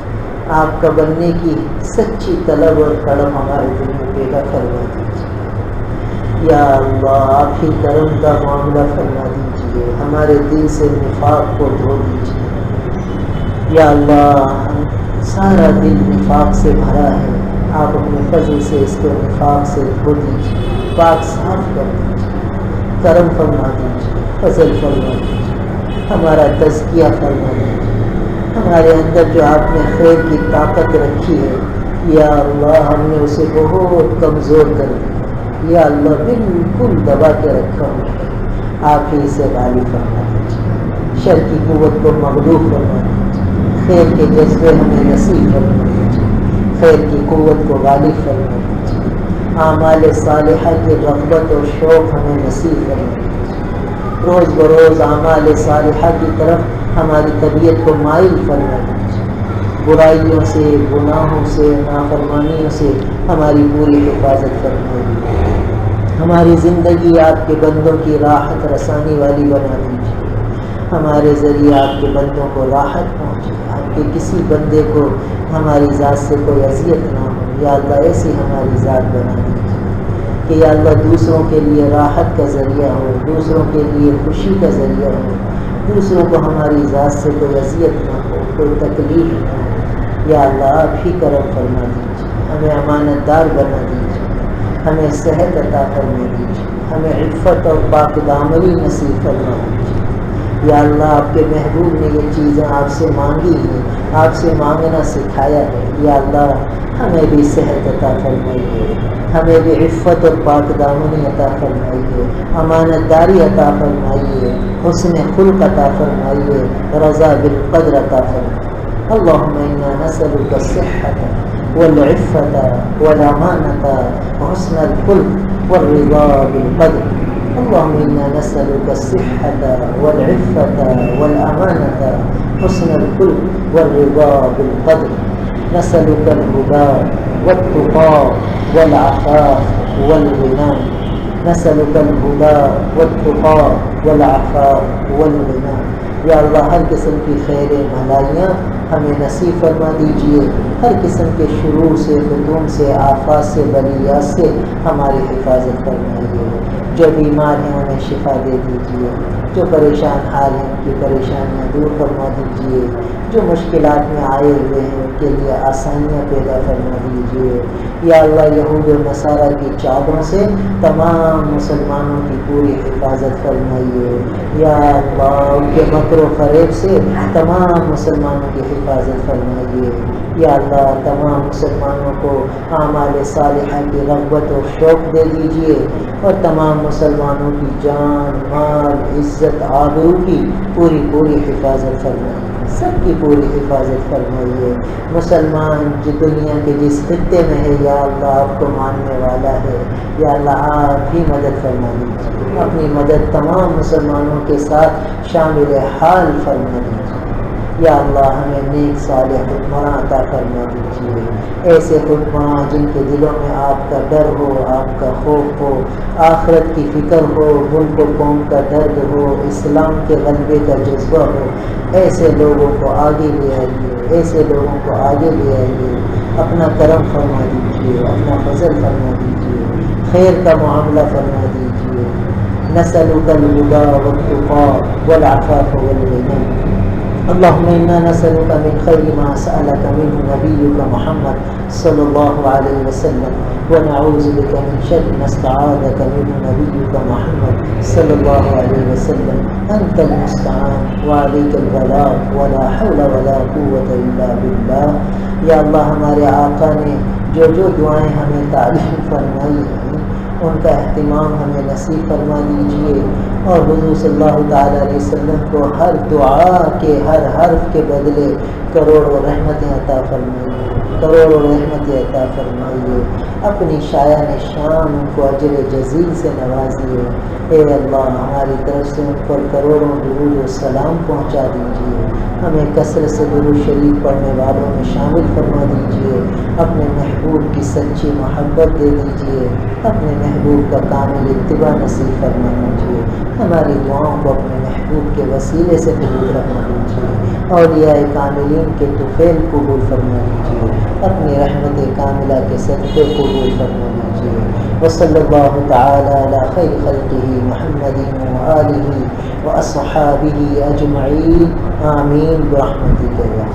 آپ کا بننے کی سچی طلب اور تڑپ ہمارے دل میں پیدا فرما دیجیے۔ یا اللہ آپ ہی کرم کا معاملہ فرما دیجیے، ہمارے دل سے نفاق کو دھو دیجیے۔ یا اللہ سارا دل نفاق سے بھرا ہے، آپ اپنے فضل سے اس کو نفاق سے دھو دیجیے، پاک صاف کر دیجیے، کرم فرما دیجیے، فضل فرما دیجیے، ہمارا تزکیہ فرما دیجیے۔ ہمارے اندر جو آپ نے خیر کی طاقت رکھی ہے، یا اللہ ہم نے اسے بہت کمزور کر دیا، یا اللہ بالکل دبا کے رکھا ہوا ہے، آپ ہی اسے غالب فرما دیجیے، شر کی قوت کو مغلوب فرما دیجیے، خیر کے جذبے ہمیں نصیب فرما دیجیے، خیر کی قوت کو غالب فرما دیجیے، اعمال صالحہ کی رغبت اور شوق ہمیں نصیب فرما دیجیے، روز بروز اعمال صالحہ کی طرف ہماری طبیعت کو مائل فرما دیجیے، برائیوں سے، گناہوں سے، نافرمانیوں سے ہماری پوری حفاظت فرما دیجیے، ہماری زندگی آپ کے بندوں کی راحت رسانی والی بنا دیجیے، ہمارے ذریعے آپ کے بندوں کو راحت پہنچے، آپ کے کسی بندے کو ہماری ذات سے کوئی اذیت نہ ہو۔ یا اللہ ایسی ہماری ذات بنا دیجیے کہ یا اللہ دوسروں کے لیے راحت کا ذریعہ ہو، دوسروں کے لیے خوشی کا ذریعہ ہو، دوسروں کو ہماری ذات سے کوئی اذیت نہ ہو، کوئی تکلیف نہ ہو۔ یا اللہ آپ ہی کرم فرما دیجیے، ہمیں امانت دار بنا دیجیے، ہمیں صحت عطا فرما دیجیے، ہمیں عفت اور پاک دامنی نصیب فرما دیجیے۔ یا اللہ آپ کے محبوب نے یہ چیزیں آپ سے مانگی ہیں، آپ سے مانگنا سکھایا ہے، یا اللہ ہمیں بھی صحت عطا فرمائیے، ہمیں بھی عفت اور پاک دامنی عطا فرمائیے، امانت داری عطا فرمائیے، حسن خلق عطا فرمائیے، رضا بالقدر عطا فرمائیے۔ اللہم انا نسألک الصحة والعفة والامانة وحسن الخلق والرضا بالقدر۔ اللهم إنا نسألك الصحة والعفة والأمانة حسن الخلق والرضا بالقدر، نسألك الهدى والتقى والعفاف والغنى، نسألك الهدى والتقى والعفاف والغنى۔ یا اللہ ہر قسم کی خیر بھلائیاں ہمیں نصیب فرما دیجیے، ہر قسم کے شرور سے، فتون سے، آفات سے، بلیات سے ہماری حفاظت فرمائیے۔ جو بیمار ہیں انہیں شفا دے دیجیے، جو پریشان حال ہیں ان کی پریشانیاں دور فرما دیجیے، جو مشکلات میں آئے ہوئے ہیں ان کے لیے آسانیاں پیدا فرما دیجیے۔ یا اللہ یہود و نصارہ کی چادروں سے تمام مسلمانوں کی پوری حفاظت فرمائیے۔ یا اللہ ان کے مکر و فریب سے تمام مسلمانوں کی حفاظت فرمائیے۔ یا اللہ تمام مسلمانوں کو اعمال صالحہ کی رغبت و شوق دے دیجیے، اور تمام مسلمانوں کی جان، مال، عزت، آبرو کی پوری حفاظت فرمائیے، سب کی پوری حفاظت فرمائیے۔ مسلمان جو دنیا کے جس خطے میں ہے یا اللہ آپ کو ماننے والا ہے، یا اللہ آپ ہی مدد فرما دیجیے، اپنی مدد تمام مسلمانوں کے ساتھ شامل حال فرما دیجیے۔ یا اللہ ہمیں نیک صالح حکمراں عطا فرما دیجیے، ایسے حکمراں جن کے دلوں میں آپ کا ڈر ہو، آپ کا خوف ہو، آخرت کی فکر ہو، ملک و قوم کا درد ہو، اسلام کے غلبے کا جذبہ ہو۔ ایسے لوگوں کو آگے لے آئیے، ایسے لوگوں کو آگے لے آئیے، اپنا کرم فرما دیجیے، اپنا فضل فرما دیجیے، خیر کا معاملہ فرما دیجیے۔ نسألک الہدی والتقی والعفاف والغنی۔ اللهم إنا نسألك من خير ما سألك منه نبيك محمد صلى الله عليه وسلم، ونعوذ بك من شر ما استعاذك منه نبيك محمد صلى الله عليه وسلم۔ أنت المستعان وعليك البلاغ ولا حول ولا قوة إلا بالله۔ یا اللہ ہمارے آقا نے جو دعائیں ہمیں تعلیم فرمائی ہیں ان کا اہتمام ہمیں نصیب فرما دیجیے، اور حضور صلی اللہ تعالیٰ علیہ وسلم کو ہر دعا کے ہر حرف کے بدلے کروڑوں رحمتیں عطا فرمائیے، کروڑوں رحمتیں عطا فرمائیے، اپنی شایان شان ان کو اجر جزیل سے نوازیے۔ اے اللہ ہماری طرف سے ان پر کروڑوں درود و سلام پہنچا دیجیے، ہمیں کثرت سے درود شریف پڑھنے والوں میں شامل فرما دیجیے، اپنے محبوب کی سچی محبت دے دیجیے، اپنے محبوب کا کامل اتباع نصیب فرما دیجیے، ہماری دعاؤں کو اپنے محبوب کے وسیلے سے قبول فرما دیجیے، اولیاء کاملین کے طفیل قبول فرما دیجیے، اپنی رحمت کاملہ کے صدقے قبول فرما دیجیے۔ وصلی اللہ تعالی علی خیر خلقہ محمد وآلہ واصحابہ اجمعین، آمین برحمتک یا